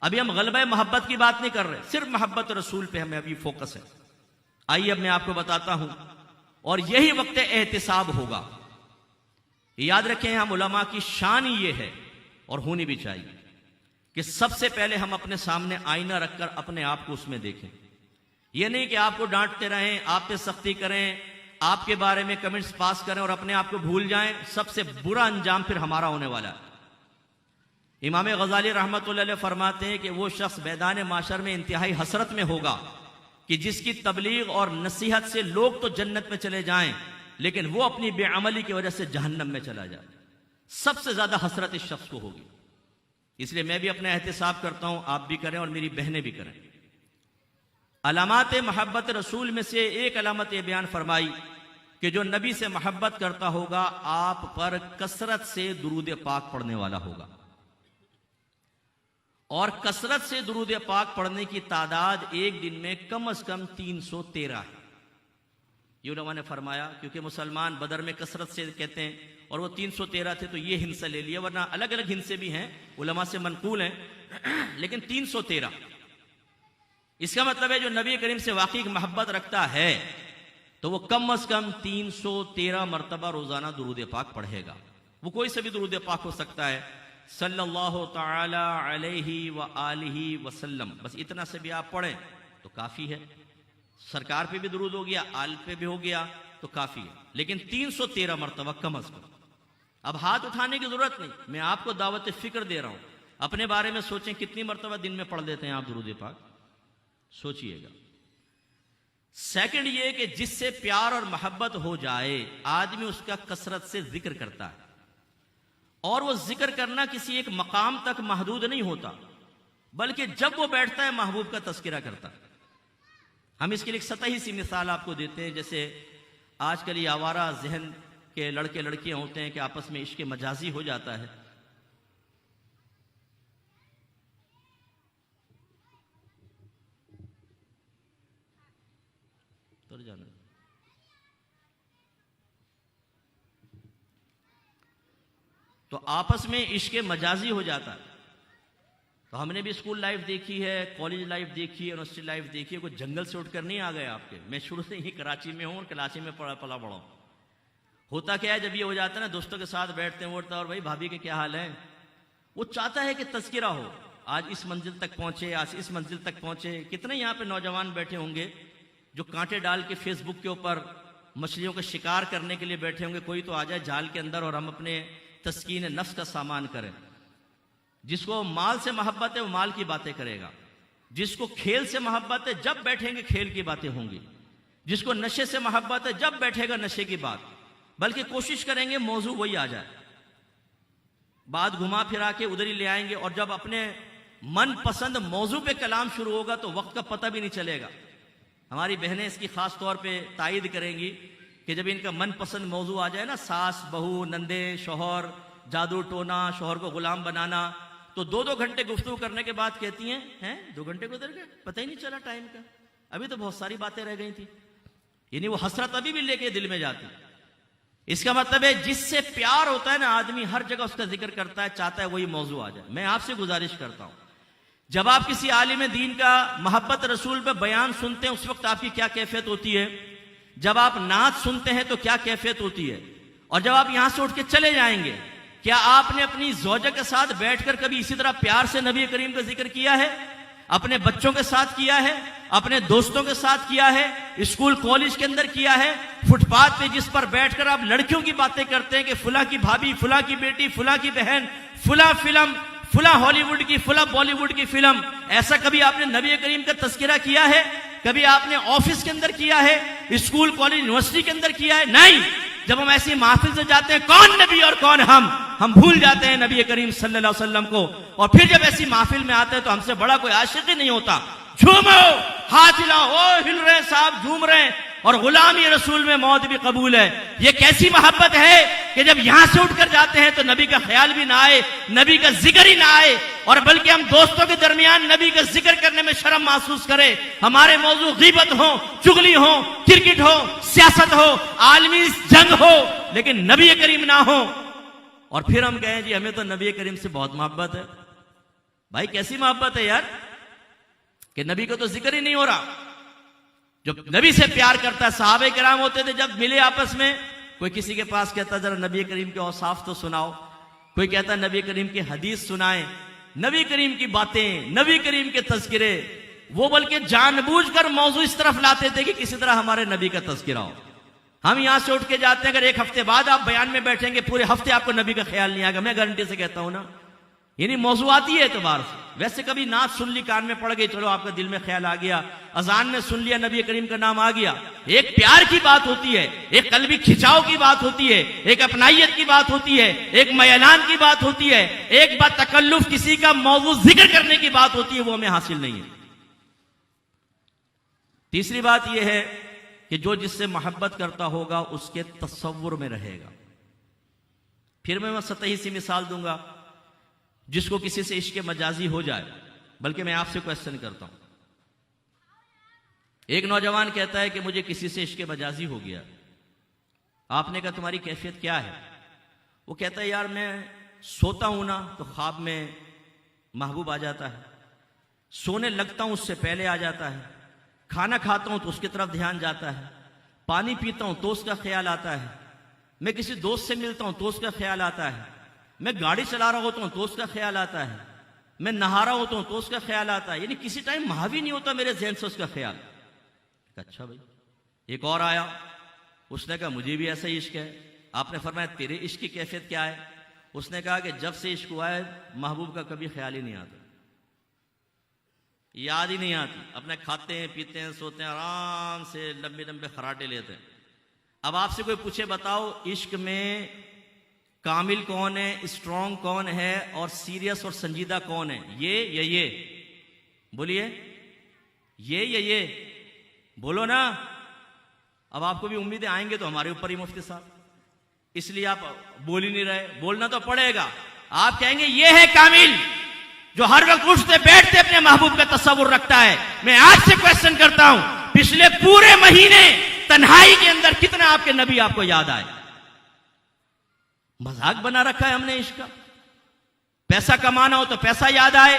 अभी हम गलबा मोहब्बत की बात नहीं कर रहे, सिर्फ मोहब्बत रसूल पे हमें अभी फोकस है। आइए अब मैं आपको बताता हूं, और यही वक्त एहतिसाब होगा। याद रखें, हम उलमा की शान ही ये है और होनी भी चाहिए कि सबसे पहले हम अपने सामने आईना रखकर अपने आप को उसमें देखें। यह नहीं कि आपको डांटते रहें, आप पे सख्ती करें, आपके बारे में कमेंट्स पास करें और अपने आप को भूल जाएं। सबसे बुरा अंजाम फिर हमारा होने वाला है। इमाम गजाली रहमतुल्लाह अलैह फरमाते हैं कि वो शख्स मैदान माशर में इंतहाई हसरत में होगा कि जिसकी तबलीग और नसीहत से लोग तो जन्नत में चले जाएं लेकिन वो अपनी बेअमली की वजह से जहन्नम में चला जाए। सबसे ज्यादा हसरत इस शख्स को होगी। इसलिए मैं भी अपना एहतिसाब करता हूं, आप भी करें और मेरी बहनें भी करें। अलामात मोहब्बत रसूल में से एक अलामत ये बयान फरमाई कि जो नबी से मोहब्बत करता होगा आप पर कसरत से दुरूद पाक पढ़ने वाला होगा, और कसरत से दुरूद पाक पढ़ने की तादाद एक दिन में कम से कम 313 है। ये उलमा ने फरमाया, क्योंकि मुसलमान बदर में कसरत से कहते हैं और वो 313 थे तो ये हिंसा ले लिया, वरना अलग अलग हिंसे भी हैं, उलमा से मनकूल हैं, लेकिन 313। इसका मतलब है जो नबी करीम से वाकई मोहब्बत रखता है तो वो कम से कम 313 मरतबा रोजाना दुरूद पाक पढ़ेगा। वो कोई सा भी दुरूद पाक हो सकता है, सल्लल्लाहु तआला अलैहि व आलिहि वसल्लम, बस इतना से भी आप पढ़ें तो काफी है। सरकार पे भी दुरूद हो गया, आल पे भी हो गया तो काफी है, लेकिन 313 मरतबा कम से कम। अब हाथ उठाने की जरूरत नहीं, मैं आपको दावत फिक्र दे रहा हूं। अपने बारे में सोचें, कितनी मरतबा दिन में पढ़ लेते हैं आप दुरूद पाक, सोचिएगा। सेकंड ये कि जिससे प्यार और मोहब्बत हो जाए आदमी उसका कसरत से जिक्र करता है, और वो जिक्र करना किसी एक मकाम तक महदूद नहीं होता, बल्कि जब वो बैठता है महबूब का तस्करा करता है। हम इसके लिए एक सतही सी मिसाल आपको देते हैं। जैसे आजकल ये आवारा जहन के लड़के लड़कियां होते हैं कि आपस में इश्क मजाजी हो जाता है। तो आपस में इश्क मजाजी हो जाता है। तो हमने भी स्कूल लाइफ देखी है, कॉलेज लाइफ देखी है, यूनिवर्सिटी लाइफ देखी है। कोई जंगल से उठकर नहीं आ गए आपके। मैं शुरू से ही कराची में हूँ और कराची में पला बड़ा हूँ। होता क्या है, जब ये हो जाता है ना, दोस्तों के साथ बैठते हैं, उठता और भाई भाभी के क्या हाल है, वो चाहता है कि तज़किरा हो, आज इस मंजिल तक पहुंचे, आज इस मंजिल तक पहुंचे। कितने यहाँ पे नौजवान बैठे होंगे जो कांटे डाल के फेसबुक के ऊपर मछलियों का शिकार करने के लिए बैठे होंगे। कोई तो आ जाए जाल के अंदर और हम अपने तस्कीन नफ्स का सामान करें। जिसको माल से मोहब्बत है वो माल की बातें करेगा, जिसको खेल से मोहब्बत है जब बैठेंगे खेल की बातें होंगी, जिसको नशे से मोहब्बत है जब बैठेगा नशे की बात। बल्कि कोशिश करेंगे मौजू वही आ जाए, बात घुमा फिरा के उधर ही ले आएंगे, और जब अपने मन पसंद मौजू पे कलाम शुरू होगा तो वक्त का पता भी नहीं चलेगा। हमारी बहनें इसकी खास तौर पे तायद करेंगी कि जब इनका मनपसंद मौजू आ जाए ना, सास बहू नंदे शोहर, जादू टोना, शोहर को गुलाम बनाना, तो 2-2 घंटे गुफ्तगू करने के बाद कहती हैं 2 घंटे गुजर गए, पता ही नहीं चला टाइम का, अभी तो बहुत सारी बातें रह गई थी। यानी वो हसरत अभी भी लेके दिल में जाती। इसका मतलब है जिससे प्यार होता है ना आदमी हर जगह उसका जिक्र करता है, चाहता है वही मौजू आ जाए। मैं आपसे गुजारिश करता हूं, जब आप किसी आलिम दीन का मोहब्बत रसूल पे बयान सुनते हैं उस वक्त आपकी क्या कैफियत होती है जब आप नात सुनते हैं तो क्या कैफियत होती है, और जब आप यहां से उठ के चले जाएंगे, क्या आपने अपनी ज़ौजा के साथ बैठकर कभी इसी तरह प्यार से नबी करीम का जिक्र किया है? अपने बच्चों के साथ किया है, अपने दोस्तों के साथ किया है, स्कूल कॉलेज के अंदर किया है, फुटपाथ पे जिस पर बैठकर आप लड़कियों की बातें करते हैं कि फुला की भाभी, फुला की बेटी, फुला की बहन, फुला फिल्म, फुला हॉलीवुड की, फुला बॉलीवुड की फिल्म, ऐसा कभी आपने नबी करीम का तस्करा किया है? कभी आपने ऑफिस के अंदर किया है, स्कूल कॉलेज यूनिवर्सिटी के अंदर किया है? नहीं। जब हम ऐसी महफिल से जाते हैं, कौन नबी और कौन हम भूल जाते हैं नबी करीम सल्लल्लाहु अलैहि वसल्लम को। और फिर जब ऐसी महफिल में आते हैं तो हमसे बड़ा कोई आशिक ही नहीं होता। झूमो, हाथ हिलाओ, ओ हिल रहे साहब, झूम रहे हैं, और गुलामी रसूल में मौत भी कबूल है। ये कैसी मोहब्बत है कि जब यहां से उठकर जाते हैं तो नबी का ख्याल भी ना आए, नबी का जिक्र ही ना आए, और बल्कि हम दोस्तों के दरमियान नबी का जिक्र करने में शर्म महसूस करें। हमारे मौजू गीबत हो, चुगली हो, क्रिकेट हो, सियासत हो, आलमी जंग हो, लेकिन नबी करीम ना हो। और फिर हम कहें जी हमें तो नबी करीम से बहुत मोहब्बत है। भाई कैसी मोहब्बत है यार कि नबी को तो जिक्र ही नहीं हो रहा। जो नबी से प्यार करता है, सहाबे किराम होते थे जब मिले आपस में, कोई किसी के पास कहता जरा नबी करीम के औसाफ तो सुनाओ, कोई कहता नबी करीम की हदीस सुनाएं, नबी करीम की बातें, नबी करीम के तज़किरे। वो बल्कि जानबूझकर मौजू इस तरफ लाते थे कि किसी तरह हमारे नबी का तज़किरा हो। हम यहां से उठ के जाते हैं, अगर एक हफ्ते बाद आप बयान में बैठेंगे, पूरे हफ्ते आपको नबी का ख्याल नहीं आएगा, मैं गारंटी से कहता हूं ना। यानी मौजूआती है एतबार से। वैसे कभी नात सुन ली, कान में पड़ गई, चलो आपका दिल में ख्याल आ गया, अजान में सुन लिया, नबी करीम का नाम आ गया। एक प्यार की बात होती है, एक कल्बी खिंचाव की बात होती है, एक अपनाइयत की बात होती है, एक मयलान की बात होती है, एक बात तकल्लुफ किसी का मौजू जिक्र करने की बात होती है, वो हमें हासिल नहीं है। तीसरी बात यह है कि जो जिससे मोहब्बत करता होगा उसके तसव्वुर में रहेगा। फिर मैं सतही सी मिसाल दूंगा, जिसको किसी से इश्क मजाजी हो जाए, बल्कि मैं आपसे क्वेश्चन करता हूं। एक नौजवान कहता है कि मुझे किसी से इश्क मजाजी हो गया। आपने कहा तुम्हारी कैफियत क्या है? वो कहता है यार मैं सोता हूं ना तो ख्वाब में महबूब आ जाता है, सोने लगता हूं उससे पहले आ जाता है, खाना खाता हूं तो उसकी तरफ ध्यान जाता है, पानी पीता हूं तो उसका ख्याल आता है, मैं किसी दोस्त से मिलता हूं तो उसका ख्याल आता है, मैं गाड़ी चला रहा होता हूं तो उसका ख्याल आता है, मैं नहा रहा होता हूं तो उसका ख्याल आता है। यानी किसी टाइम महावी नहीं होता मेरे ज़हन से उसका ख्याल। अच्छा भाई। एक और आया, उसने कहा मुझे भी ऐसा ही इश्क है। आपने फरमाया तेरे इश्क की कैफियत क्या है? उसने कहा कि जब से इश्क हुआ है महबूब का कभी ख्याल ही नहीं आता, याद ही नहीं आती। अपने खाते हैं, पीते हैं, सोते हैं, आराम से लंबे लंबे खराटे लेते हैं। अब आपसे कोई पूछे बताओ इश्क में कामिल कौन है, स्ट्रॉन्ग कौन है, और सीरियस और संजीदा कौन है? ये या ये? बोलिए, ये या ये? बोलो ना। अब आपको भी उम्मीदें आएंगे तो हमारे ऊपर ही मुफ्ती साहब, इसलिए आप बोल ही नहीं रहे। बोलना तो पड़ेगा। आप कहेंगे ये है कामिल जो हर वक्त उठते बैठते अपने महबूब का तस्वुर रखता है। मैं आज से क्वेश्चन करता हूं, पिछले पूरे महीने तन्हाई के अंदर कितना आपके नबी आपको याद आए? मजाक बना रखा है हमने इश्क का। पैसा कमाना हो तो पैसा याद आए,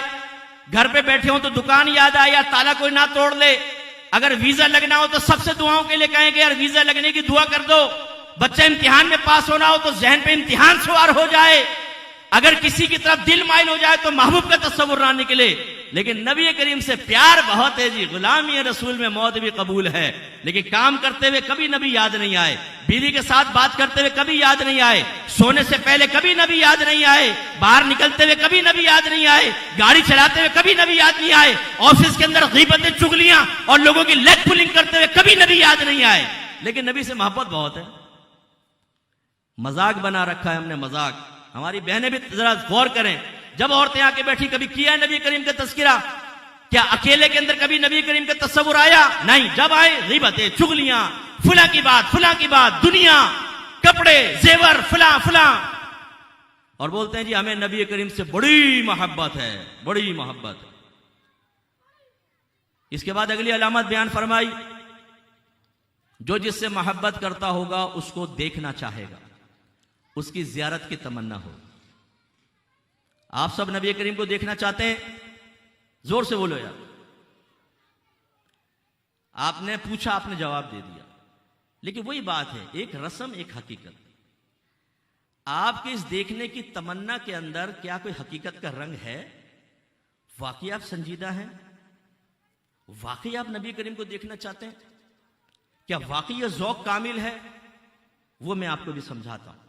घर पे बैठे हो तो दुकान याद आए, या ताला कोई ना तोड़ ले। अगर वीजा लगना हो तो सबसे दुआओं के लिए कहेंगे यार वीजा लगने की दुआ कर दो। बच्चा इम्तिहान में पास होना हो तो जहन पे इम्तिहान सवार हो जाए। अगर किसी की तरफ दिल माइल हो जाए तो महबूब का तस्वुर ना निकले। लेकिन नबी करीम से प्यार बहुत है जी, गुलामी रसूल में मौत भी कबूल है। लेकिन काम करते हुए कभी नबी याद नहीं आए, बीवी के साथ बात करते हुए कभी याद नहीं आए, सोने से पहले कभी नबी याद नहीं आए, बाहर निकलते हुए कभी नबी याद नहीं आए, गाड़ी चलाते हुए कभी नबी याद नहीं आए, ऑफिस के अंदर गीबतें चुगलियां और लोगों की लेग पुलिंग करते हुए कभी नबी याद नहीं आए। लेकिन नबी से मोहब्बत बहुत है। मजाक बना रखा है हमने, मजाक। हमारी बहनें भी जरा गौर करें, जब औरतें आके बैठी कभी किया नबी करीम का तस्करा? क्या अकेले के अंदर कभी नबी करीम का तस्वुर आया? नहीं। जब आए गीबतें, चुगलियां, फुला की बात, दुनिया, कपड़े, जेवर, फुला फुला, और बोलते हैं जी हमें नबी करीम से बड़ी मोहब्बत है, बड़ी मोहब्बत है। इसके बाद अगली अलामत बयान फरमाई, जो जिससे मोहब्बत करता होगा उसको देखना चाहेगा, उसकी जियारत की तमन्ना हो। आप सब नबी करीम को देखना चाहते हैं? जोर से बोलो यार। आपने पूछा, आपने जवाब दे दिया। लेकिन वही बात है, एक रस्म एक हकीकत। आपके इस देखने की तमन्ना के अंदर क्या कोई हकीकत का रंग है? वाकई आप संजीदा हैं? वाकई आप नबी करीम को देखना चाहते हैं? क्या वाकई यह ज़ौक़ कामिल है? वो मैं आपको भी समझाता हूं।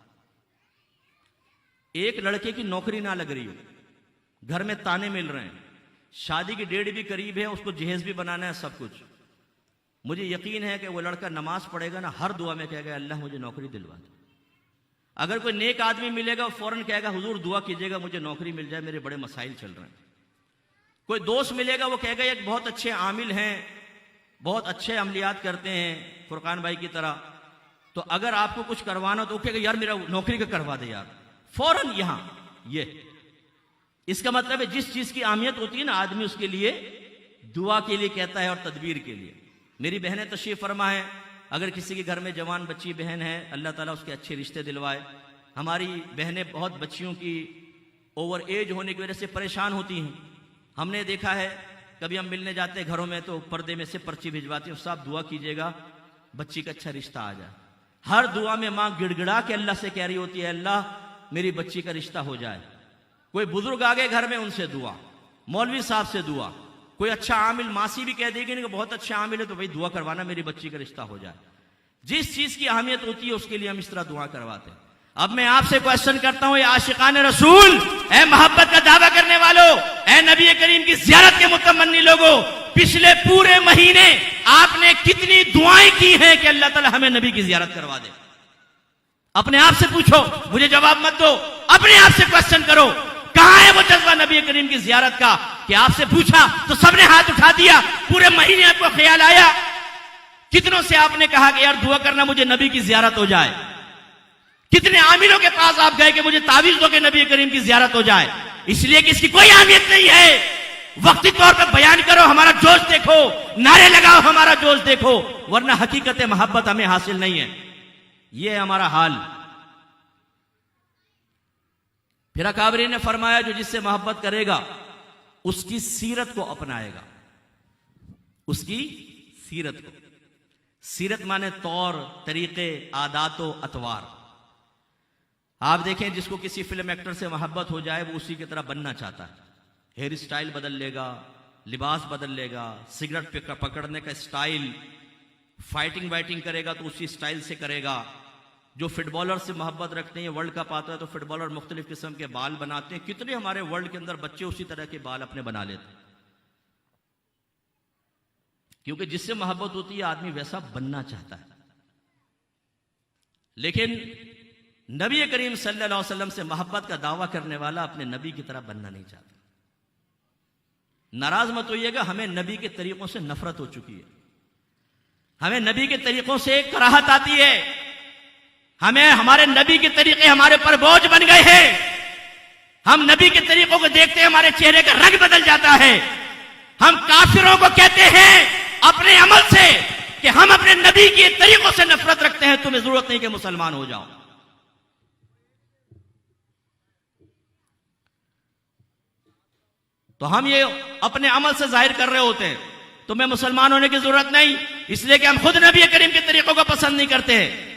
एक लड़के की नौकरी ना लग रही हो, घर में ताने मिल रहे हैं, शादी की डेट भी करीब है, उसको जहेज भी बनाना है, सब कुछ। मुझे यकीन है कि वो लड़का नमाज पढ़ेगा ना, हर दुआ में कहेगा अल्लाह मुझे नौकरी दिलवा दे। अगर कोई नेक आदमी मिलेगा वो फौरन कहेगा हुजूर दुआ कीजिएगा मुझे नौकरी मिल जाए, मेरे बड़े मसाइल चल रहे हैं। कोई दोस्त मिलेगा वो कहेगा एक बहुत अच्छे आमिल हैं, बहुत अच्छे अमलियात करते हैं फुरकान भाई की तरह, तो अगर आपको कुछ करवाना तो कहेगा यार मेरा नौकरी का करवा दे यार, फौरन यहां। ये इसका मतलब है जिस चीज की अहमियत होती है ना, आदमी उसके लिए दुआ के लिए कहता है और तदबीर के लिए। मेरी बहनें तशरीफ फरमा है, अगर किसी के घर में जवान बच्ची बहन है, अल्लाह ताला उसके अच्छे रिश्ते दिलवाए। हमारी बहनें बहुत बच्चियों की ओवर एज होने की वजह से परेशान होती हैं। हमने देखा है कभी हम मिलने जाते हैं घरों में तो पर्दे में से पर्ची भिजवाती हैं, साहब दुआ कीजिएगा बच्ची का अच्छा रिश्ता आ जाए। हर दुआ में माँ गिड़गिड़ा के अल्लाह से कह रही होती है अल्लाह मेरी बच्ची का रिश्ता हो जाए। कोई बुजुर्ग आ गए घर में, उनसे दुआ, मौलवी साहब से दुआ, कोई अच्छा आमिल, मासी भी कह देगी नहीं कि बहुत अच्छा आमिल है तो भाई दुआ करवाना मेरी बच्ची का रिश्ता हो जाए। जिस चीज की अहमियत होती है उसके लिए हम इस तरह दुआ करवाते हैं। अब मैं आपसे क्वेश्चन करता हूं, ये आशिकान रसूल, ए मोहब्बत का दावा करने वालों, ए नबी करीम की ज़ियारत के मुतमन्नी लोगों, पिछले पूरे महीने आपने कितनी दुआएं की हैं कि अल्लाह ताला हमें नबी की ज़ियारत करवा दे? अपने आप से पूछो, मुझे जवाब मत दो, अपने आप से क्वेश्चन करो, कहां है वो जज्बा नबी करीम की ज़ियारत का कि आपसे पूछा तो सबने हाथ उठा दिया, पूरे महीने आपको ख्याल आया? कितनों से आपने कहा कि यार दुआ करना मुझे नबी की ज़ियारत हो जाए? कितने आमिलों के पास आप गए कि मुझे तावीज़ दो कि नबी करीम की ज़ियारत हो जाए? इसलिए कि इसकी कोई अहमियत नहीं है। वक्ती तौर पर बयान करो, हमारा जोश देखो, नारे लगाओ, हमारा जोश देखो, वरना हकीकत मोहब्बत हमें हासिल नहीं है। यह है हमारा हाल। फिर अकाबरी ने फरमाया जो जिससे मोहब्बत करेगा उसकी सीरत को अपनाएगा, उसकी सीरत को। सीरत माने तौर तरीके, आदातो अतवार। आप देखें जिसको किसी फिल्म एक्टर से मोहब्बत हो जाए वो उसी की तरह बनना चाहता है, हेयर स्टाइल बदल लेगा, लिबास बदल लेगा, सिगरेट पकड़ने का स्टाइल, फाइटिंग वाइटिंग करेगा तो उसी स्टाइल से करेगा। जो फुटबॉलर से मोहब्बत रखते हैं, वर्ल्ड कप आता है तो फुटबॉलर मुख्तलिफ किस्म के बाल बनाते हैं। कितने हमारे वर्ल्ड के अंदर बच्चे उसी तरह के बाल अपने बना लेते हैं, क्योंकि जिससे मोहब्बत होती है आदमी वैसा बनना चाहता है। लेकिन नबी करीम सल्लल्लाहु अलैहि वसल्लम से मोहब्बत का दावा करने वाला अपने नबी की तरह बनना नहीं चाहता। नाराज मत होइएगा, हमें नबी के तरीकों से नफरत हो चुकी है, हमें नबी के तरीकों से कराहत आती है, हमें हमारे नबी के तरीके हमारे पर बोझ बन गए हैं। हम नबी के तरीकों को देखते हैं हमारे चेहरे का रंग बदल जाता है। हम काफिरों को कहते हैं अपने अमल से कि हम अपने नबी के तरीकों से नफरत रखते हैं, तुम्हें जरूरत नहीं कि मुसलमान हो जाओ। तो हम ये अपने अमल से जाहिर कर रहे होते हैं तुम्हें मुसलमान होने की जरूरत नहीं, इसलिए कि हम खुद नबी करीम के तरीकों को पसंद नहीं करते हैं।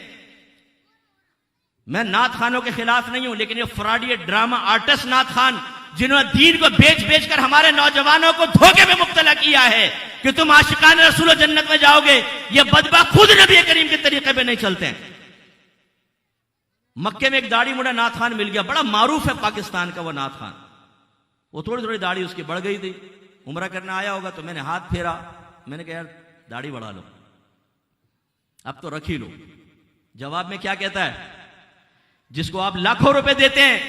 मैं नात खानों के खिलाफ नहीं हूं, लेकिन ये फ्रॉडी ड्रामा आर्टिस्ट नात खान जिन्होंने दीन को बेच बेच कर हमारे नौजवानों को धोखे में मुब्तला किया है कि तुम आशिकान रसूल जन्नत में जाओगे, ये बदबख्त खुद नबी करीम के तरीके पे नहीं चलते हैं। मक्के में एक दाढ़ी मुड़ा नात खान मिल गया, बड़ा मारूफ है पाकिस्तान का वो नात खान। वो थोड़ी थोड़ी दाढ़ी उसकी बढ़ गई थी, उम्रा करने आया होगा तो मैंने हाथ फेरा, मैंने कहा यार दाढ़ी बढ़ा लो, अब तो रख ही लो। जवाब में क्या कहता है, जिसको आप लाखों रुपए देते हैं,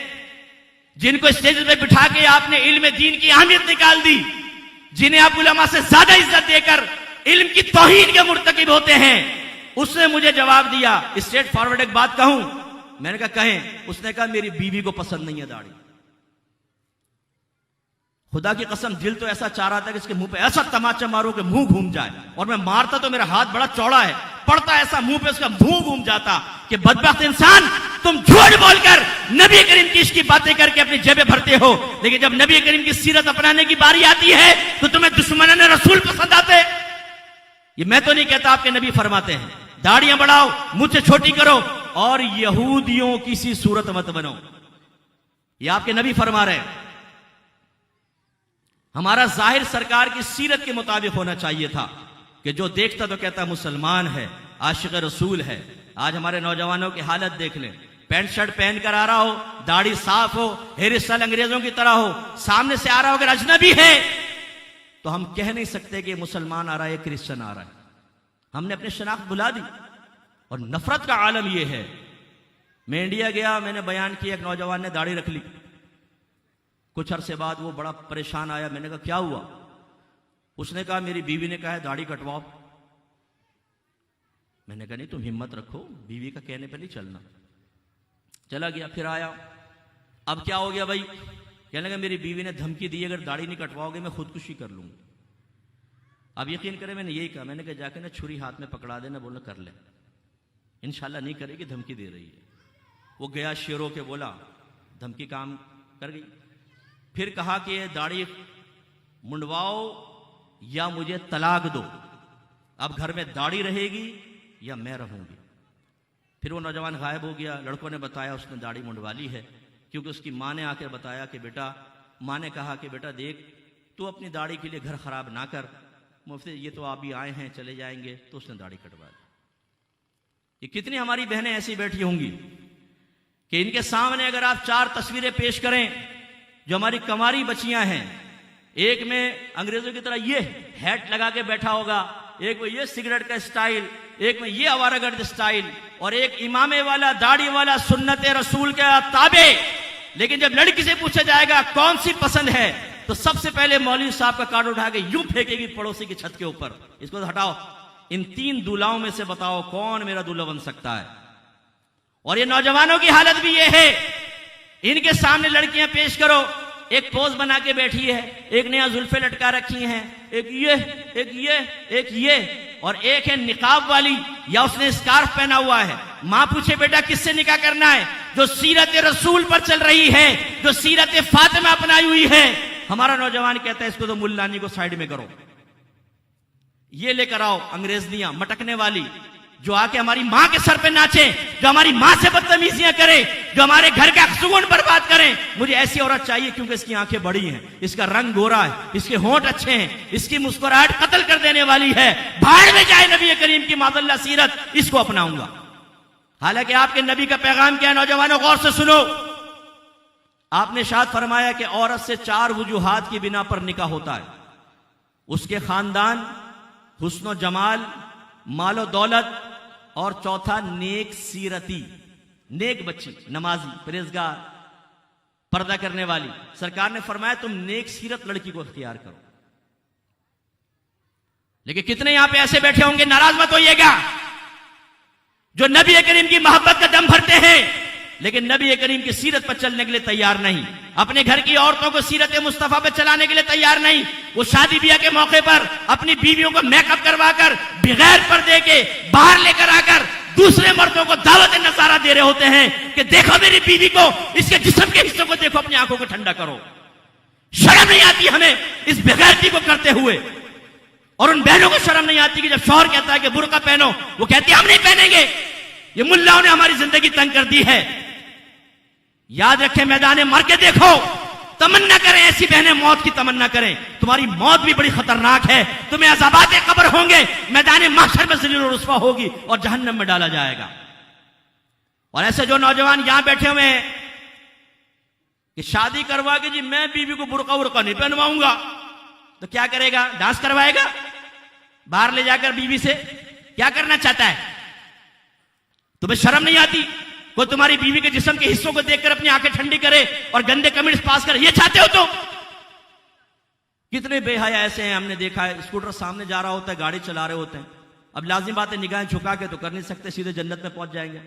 जिनको स्टेज पे बिठा के आपने इल्म दीन की अहमियत निकाल दी, जिन्हें आप उलमा से ज्यादा इज्जत देकर इल्म की तौहीन के मुर्तकिब होते हैं, उसने मुझे जवाब दिया, स्ट्रेट फॉरवर्ड एक बात कहूं, मैंने कहा कहें, उसने कहा मेरी बीवी को पसंद नहीं है दाढ़ी। खुदा की कसम दिल तो ऐसा चाह रहा था कि इसके मुंह पे ऐसा तमाचा मारो कि मुंह घूम जाए, और मैं मारता तो मेरा हाथ बड़ा चौड़ा है, पड़ता ऐसा मुंह पे उसका मुंह घूम जाता कि बदबख्त इंसान, तुम झूठ बोलकर नबी करीम की इसकी बातें करके अपनी जेबें भरते हो, लेकिन जब नबी करीम की सीरत अपनाने की बारी आती है तो तुम्हें दुश्मन रसूल पसंद आते। ये मैं तो नहीं कहता, आपके नबी फरमाते हैं। दाढ़ियां बढ़ाओ, मुझसे छोटी करो और यहूदियों की सी सूरत मत बनो। ये आपके नबी फरमा रहे हैं। हमारा जाहिर सरकार की सीरत के मुताबिक होना चाहिए था कि जो देखता तो कहता मुसलमान है, आशिक रसूल है। आज हमारे नौजवानों की हालत देख लें, पैंट शर्ट पहन कर आ रहा हो, दाढ़ी साफ हो, हेयर स्टाइल अंग्रेजों की तरह हो, सामने से आ रहा हो अगर अजनबी है तो हम कह नहीं सकते कि मुसलमान आ रहा है, क्रिश्चियन आ रहा है। हमने अपनी शनाख्त भुला दी। और नफरत का आलम यह है, मैं इंडिया गया, मैंने बयान किया, एक नौजवान ने दाढ़ी रख ली। कुछ अरसे बाद वो बड़ा परेशान आया। मैंने कहा क्या हुआ? उसने कहा मेरी बीवी ने कहा है दाढ़ी कटवाओ। मैंने कहा नहीं, तुम हिम्मत रखो, बीवी का कहने पर नहीं चलना। चला गया, फिर आया। अब क्या हो गया भाई? कहने लगा मेरी बीवी ने धमकी दी अगर दाढ़ी नहीं कटवाओगे मैं खुदकुशी कर लूंगा। अब यकीन करें मैंने यही कहा, मैंने कहा जाके ना छुरी हाथ में पकड़ा देना, बोलना कर ले, इंशाल्लाह नहीं करेगी, धमकी दे रही है। वो गया, शेरों के बोला, धमकी काम कर गई। फिर कहा कि ये दाढ़ी मुंडवाओ या मुझे तलाक दो, अब घर में दाढ़ी रहेगी या मैं रहूंगी। फिर वो नौजवान गायब हो गया। लड़कों ने बताया उसने दाढ़ी मुंडवा ली है, क्योंकि उसकी माँ ने आकर बताया कि बेटा, माँ ने कहा कि बेटा देख, तू अपनी दाढ़ी के लिए घर खराब ना कर, मुफ्ती ये तो आप भी आए हैं चले जाएंगे, तो उसने दाढ़ी कटवा दी। ये कितनी हमारी बहनें ऐसी बैठी होंगी कि इनके सामने अगर आप 4 तस्वीरें पेश करें जो हमारी कंवारी बच्चियां हैं, एक में अंग्रेजों की तरह ये हैट लगा के बैठा होगा, एक में ये सिगरेट का स्टाइल, एक में ये आवारागर्द स्टाइल, और एक इमामे वाला, दाढ़ी वाला, सुन्नत रसूल के ताबे। लेकिन जब लड़की से पूछा जाएगा कौन सी पसंद है, तो सबसे पहले मौलवी साहब का कार्ड उठा के यूं फेंकेगी पड़ोसी की छत के ऊपर। इसको तो हटाओ, इन 3 दूल्हाओं में से बताओ कौन मेरा दूल्हा बन सकता है। और ये नौजवानों की हालत भी ये है, इनके सामने लड़कियां पेश करो, एक पोज बना के बैठी है, एक ने यहां जुल्फे लटका रखी हैं, एक ये, एक ये, एक ये, और एक है निकाब वाली या उसने स्कार्फ पहना हुआ है। मां पूछे बेटा किससे निकाह करना है? जो सीरत रसूल पर चल रही है, जो सीरत फातिमा अपनाई हुई है। हमारा नौजवान कहता है इसको तो मुल्लानी को साइड में करो, ये लेकर आओ अंग्रेजनियां मटकने वाली, जो आके हमारी मां के सर पे नाचे, जो हमारी मां से बदतमीजियां करे, जो हमारे घर का सुकून बर्बाद करें। मुझे ऐसी औरत चाहिए क्योंकि इसकी आंखें बड़ी हैं, इसका रंग गोरा है, इसके होंठ अच्छे हैं, इसकी मुस्कुराहट कत्ल कर देने वाली है, भाड़ में जाए नबी करीम की मादल्ला सीरत, इसको अपनाऊंगा। हालांकि आपके नबी का पैगाम क्या है? नौजवानों गौर से सुनो। आपने इरशाद फरमाया कि औरत से 4 वजूहात की बिना पर निकाह होता है, उसके खानदान, हुस्न जमाल, मालो दौलत, और चौथा नेक सीरती, नेक बच्ची, नमाजी, परहेजगार, पर्दा करने वाली। सरकार ने फरमाया तुम नेक सीरत लड़की को इख्तियार करो। लेकिन कितने यहां पे ऐसे बैठे होंगे, नाराज मत होइएगा, जो नबी करीम की मोहब्बत का दम भरते हैं लेकिन नबी करीम की सीरत पर चलने के लिए तैयार नहीं, अपने घर की औरतों को सीरत मुस्तफा पर चलाने के लिए तैयार नहीं। वो शादी ब्याह के मौके पर अपनी बीवियों को मेकअप करवाकर बगैर पर्दे के बाहर लेकर आकर दूसरे मर्दों को दावत नजारा दे रहे होते हैं कि देखो मेरी बीवी को, इसके जिस्म के हिस्सों को देखो, अपनी आंखों को ठंडा करो। शर्म नहीं आती हमें इस बेगैरती को करते हुए। और उन बहनों को शर्म नहीं आती कि जब शौहर कहता है कि बुर्का पहनो, वो कहती है हम नहीं पहनेंगे, ये मुल्लाओं ने हमारी जिंदगी तंग कर दी है। याद रखें, मैदान मर के देखो, तमन्ना करें, ऐसी बहनें मौत की तमन्ना करें, तुम्हारी मौत भी बड़ी खतरनाक है, तुम्हें अज़ाबाते कब्र होंगे, मैदान महशर में ज़लील और रुस्वा होगी और जहन्नम में डाला जाएगा। और ऐसे जो नौजवान यहां बैठे हुए हैं कि शादी करवा के जी मैं बीवी को बुर्का उर्का नहीं पहनवाऊंगा, तो क्या करेगा? डांस करवाएगा बाहर ले जाकर बीवी से? क्या करना चाहता है? तुम्हें शर्म नहीं आती? कोई तुम्हारी बीवी के जिस्म के हिस्सों को देखकर अपनी आंखें ठंडी करे और गंदे कमेंट्स पास करे, ये चाहते हो तुम? कितने बेहया ऐसे हैं, हमने देखा है, स्कूटर सामने जा रहा होता है, गाड़ी चला रहे होते हैं, अब लाजिम बात है निगाहें झुका के तो कर नहीं सकते, सीधे जन्नत में पहुंच जाएंगे।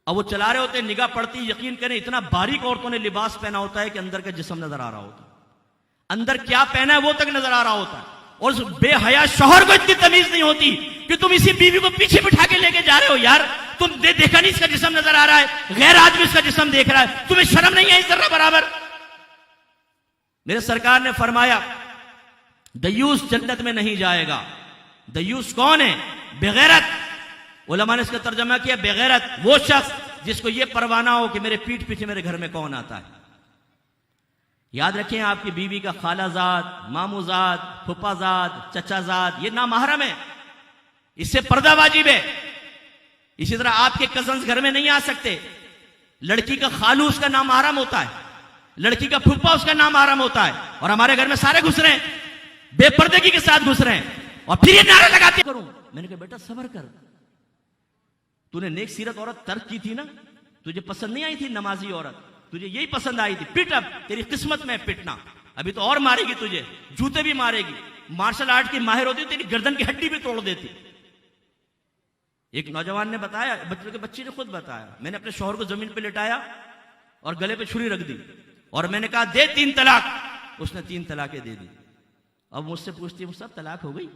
अब वो चला रहे होते हैं, निगाह पड़ती, यकीन करें इतना बारीक औरतों ने लिबास पहना होता है कि अंदर का जिस्म नजर आ रहा होता है, अंदर क्या पहना है वो तक नजर आ रहा होता है। और उस बेहया शौहर को इतनी तमीज नहीं होती कि तुम इसी बीवी को पीछे बिठा के लेके जा रहे हो। यार तुम देखा नहीं इसका जिस्म नजर आ रहा है, गैर आदमी इसका जिस्म देख रहा है, तुम्हें शर्म नहीं है इस जर्रा बराबर? मेरे सरकार ने फरमाया दयूस जन्नत में नहीं जाएगा। दयूस कौन है? बेगैरत, उलमा ने इसका तर्जमा किया बेगैरत वो शख्स जिसको ये परवाना हो कि मेरे पीठ पीछे मेरे घर में कौन आता है। याद रखें, आपकी बीवी का खालाजाद, मामूजाद, फुफाजाद, चचाजाद ये नामहरम है, इससे पर्दा वाजिब है। इसी तरह आपके कजन्स घर में नहीं आ सकते। लड़की का खालू उसका नाम महरम होता है, लड़की का फुप्पा उसका नाम महरम होता है, और हमारे घर में सारे घुस रहे हैं, बेपर्दगी के साथ घुस रहे हैं, और फिर ये नारा लगाते करूं। मैंने कहा बेटा सब्र कर, तूने नेक सीरत औरत तर्क की थी ना, तुझे पसंद नहीं आई थी नमाजी औरत, तुझे यही पसंद आई थी, पिट, अब तेरी किस्मत में पिटना, अभी तो और मारेगी तुझे, जूते भी मारेगी, मार्शल आर्ट की माहिर होती तेरी गर्दन की हड्डी भी तोड़ देती। एक नौजवान ने बताया, बच्चे ने खुद बताया, मैंने अपने शौहर को जमीन पे लिटाया और गले पे छुरी रख दी और मैंने कहा दे 3 तलाक। उसने 3 तलाकें दे दी। अब मुझसे पूछती है सब तलाक हो गई?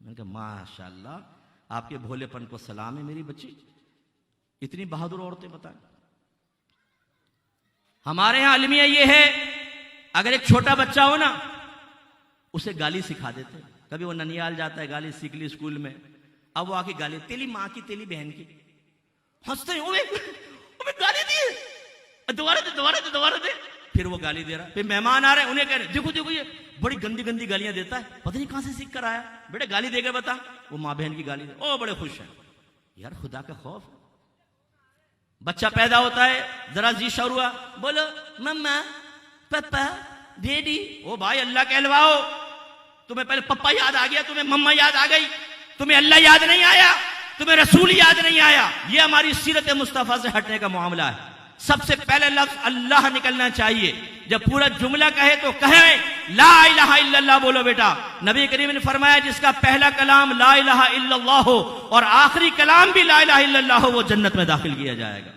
मैंने कहा माशाल्लाह आपके भोलेपन को सलाम है मेरी बच्ची, इतनी बहादुर औरतें बताएं। हमारे यहां अलमिया ये है, अगर एक छोटा बच्चा हो ना उसे गाली सिखा देते हैं। कभी वो ननियाल जाता है, गाली सीख ली स्कूल में, अब वो आके गाली, तेली माँ की तेली बहन की, हंसते हैं, ओए गाली दी, दोबारा दे, फिर वो गाली दे रहा। फिर मेहमान आ रहे हैं, उन्हें कह रहे देखो देखो ये बड़ी गंदी गंदी गालियां देता है, पता नहीं कहां से सीख कर आया, बेटा गाली देगा बता। वो माँ बहन की गाली दे, ओ बड़े खुश हैं यार, खुदा का खौफ। बच्चा पैदा होता है, जरा जी शौर हुआ, बोलो मम्मा पापा डैडी। ओ भाई अल्लाह कहलवाओ, तुम्हें पहले पप्पा याद आ गया, तुम्हें मम्मा याद आ गई, तुम्हें अल्लाह याद नहीं आया, तुम्हें रसूल याद नहीं आया। यह हमारी सीरत मुस्तफा से हटने का मामला है। सबसे पहले लफ्ज अल्लाह निकलना चाहिए। जब पूरा जुमला कहे तो कहे ला इलाहा इल्लल्लाह बोलो बेटा। नबी करीम ने फरमाया जिसका पहला कलाम ला इलाहा इल्लल्लाह हो और आखिरी कलाम भी ला इलाहा इल्लल्लाह हो, वो जन्नत में दाखिल किया जाएगा।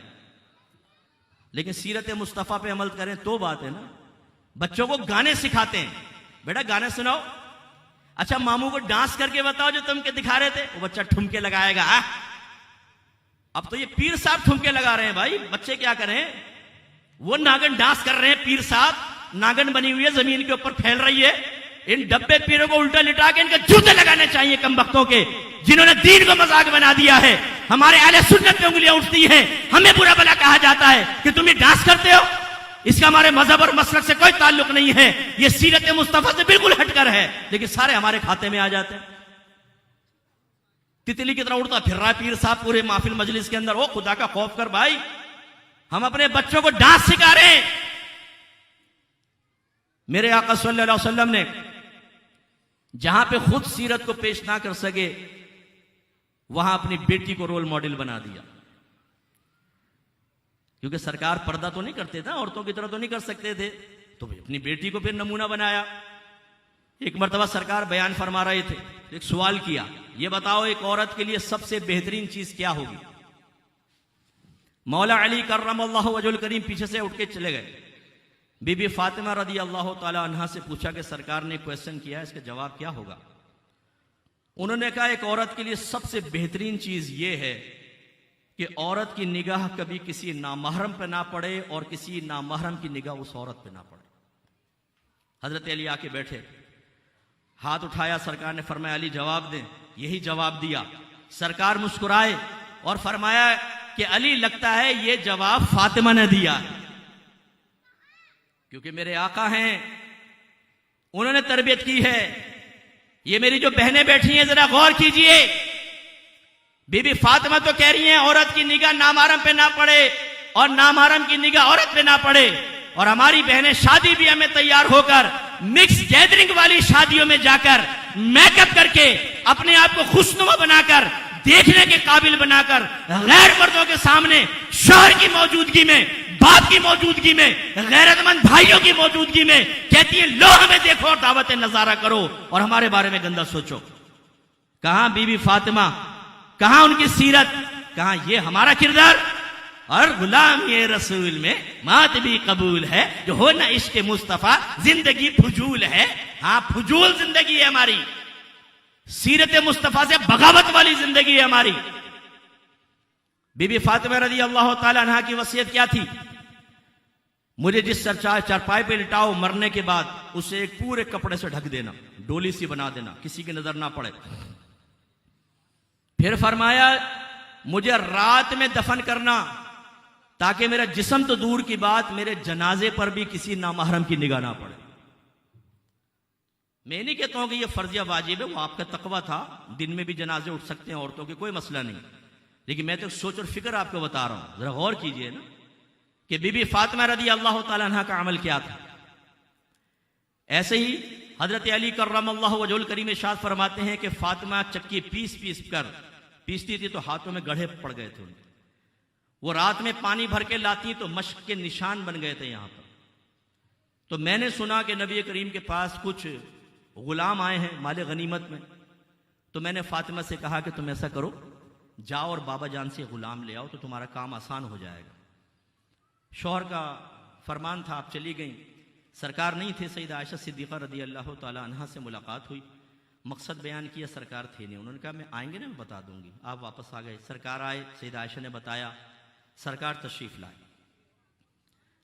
लेकिन सीरत मुस्तफा पे अमल करें तो बात है ना। बच्चों को गाने सिखाते हैं, बेटा गाने सुनाओ। अच्छा मामू को डांस करके बताओ जो तुम के दिखा रहे थे, वो बच्चा ठुमके लगाएगा। अब तो ये पीर साहब ठुमके लगा रहे हैं भाई, बच्चे क्या करें। वो नागन डांस कर रहे हैं, पीर साहब, नागन बनी हुई है जमीन के ऊपर फैल रही है। इन डब्बे पीरों को उल्टा लिटा के इनके जूते लगाने चाहिए कम वक्तों के, जिन्होंने दीन को मजाक बना दिया है। हमारे अहले सुन्नत पे उंगलियां उठती हैं, हमें बुरा भला कहा जाता है कि तुम ये डांस करते हो। इसका हमारे मजहब और मसलक से कोई ताल्लुक नहीं है, ये सीरत मुस्तफा से बिल्कुल हटकर है, लेकिन सारे हमारे खाते में आ जाते हैं। तितली की तरह उड़ता फिर रहा है पीर साहब पूरे महफिल मजलिस के अंदर। ओ खुदा का खौफ कर भाई, हम अपने बच्चों को डांस सिखा रहे हैं। मेरे आका सल्लल्लाहु अलैहि वसल्लम ने जहां पे खुद सीरत को पेश ना कर सके, वहां अपनी बेटी को रोल मॉडल बना दिया। क्योंकि सरकार पर्दा तो नहीं करते थे, औरतों की तरह तो नहीं कर सकते थे, तो अपनी बेटी को फिर नमूना बनाया। एक मर्तबा सरकार बयान फरमा रहे थे, एक सवाल किया, ये बताओ एक औरत के लिए सबसे बेहतरीन चीज क्या होगी। मौला अली कर्रमल्लाहु वजहुल करीम पीछे से उठ के चले गए। बीबी फातिमा रदी अल्लाह तआला अन्हा से पूछा कि सरकार ने क्वेश्चन किया, इसका जवाब क्या होगा। उन्होंने कहा एक औरत के लिए सबसे बेहतरीन चीज यह है कि औरत की निगाह कभी किसी नामहरम पे ना पड़े और किसी नामहरम की निगाह उस औरत पे ना पड़े। हजरत अली आके बैठे, हाथ उठाया, सरकार ने फरमाया अली जवाब दें। यही जवाब दिया। सरकार मुस्कुराए और फरमाया कि अली लगता है ये जवाब फातिमा ने दिया, क्योंकि मेरे आका हैं, उन्होंने तरबियत की है। ये मेरी जो बहनें बैठी हैं जरा गौर कीजिए, बीबी फातिमा तो कह रही हैं औरत की निगाह नामहरम पे ना पड़े और नामहरम की निगाह औरत पे ना पड़े, और हमारी बहनें शादी ब्याह में तैयार होकर मिक्स गैदरिंग वाली शादियों में जाकर मेकअप करके अपने आप को खुशनुमा बनाकर देखने के काबिल बनाकर गैर मर्दों के सामने शौहर की मौजूदगी में, बाप की मौजूदगी में, गैरतमंद भाइयों की मौजूदगी में कहती है लो हमें देखो और दावत नजारा करो और हमारे बारे में गंदा सोचो। कहां बीबी फातिमा, कहां उनकी सीरत, कहां ये हमारा किरदार। और गुलाम ये रसूल में मात भी कबूल है, जो हो ना इश्क मुस्तफा जिंदगी फजूल है। हाँ फजूल जिंदगी है हमारी, सीरत मुस्तफा से बगावत वाली जिंदगी है हमारी। बीबी फातिमा रज़ी अल्लाह ताला अन्हा की वसीयत क्या थी, मुझे जिस चारपाई पे लिटाओ मरने के बाद उसे एक पूरे कपड़े से ढक देना, डोली सी बना देना, किसी की नजर ना पड़े। फिर फरमाया मुझे रात में दफन करना, ताकि मेरा जिस्म तो दूर की बात, मेरे जनाजे पर भी किसी नामहरम की निगाह ना पड़े। मैं नहीं कहता हूं कि यह फर्जिया वाजिब है, वो आपका तकवा था, दिन में भी जनाजे उठ सकते हैं औरतों के, कोई मसला नहीं, लेकिन मैं तो सोच और फिक्र आपको बता रहा हूं, जरा गौर कीजिए ना कि बीबी फातिमा रदी अल्लाह ताला अन्हा का अमल क्या था। ऐसे ही हजरत अली कर्रमल्लाहु वजहुल करीम इरशाद फरमाते हैं कि फातिमा चक्की पीस पीस कर पीसती थी तो हाथों में गढ़े पड़ गए थे उनके, वो रात में पानी भर के लाती तो मश्क के निशान बन गए थे यहां पर। तो मैंने सुना कि नबी करीम के पास कुछ गुलाम आए हैं माले गनीमत में, तो मैंने फातिमा से कहा कि तुम ऐसा करो, जाओ और बाबा जान से गुलाम ले आओ तो तुम्हारा काम आसान हो जाएगा। शौहर का फरमान था, आप चली गई। सरकार नहीं थे, सईदा आयशा सिद्दीक़ा रदी अल्लाह ताला अन्हा से मुलाकात हुई, मकसद बयान किया, सरकार थे नहीं। उन्होंने कहा मैं आएंगे ना मैं बता दूंगी। आप वापस आ गए, सरकार आए, सईदा आयशा ने बताया, सरकार तशरीफ़ लाए।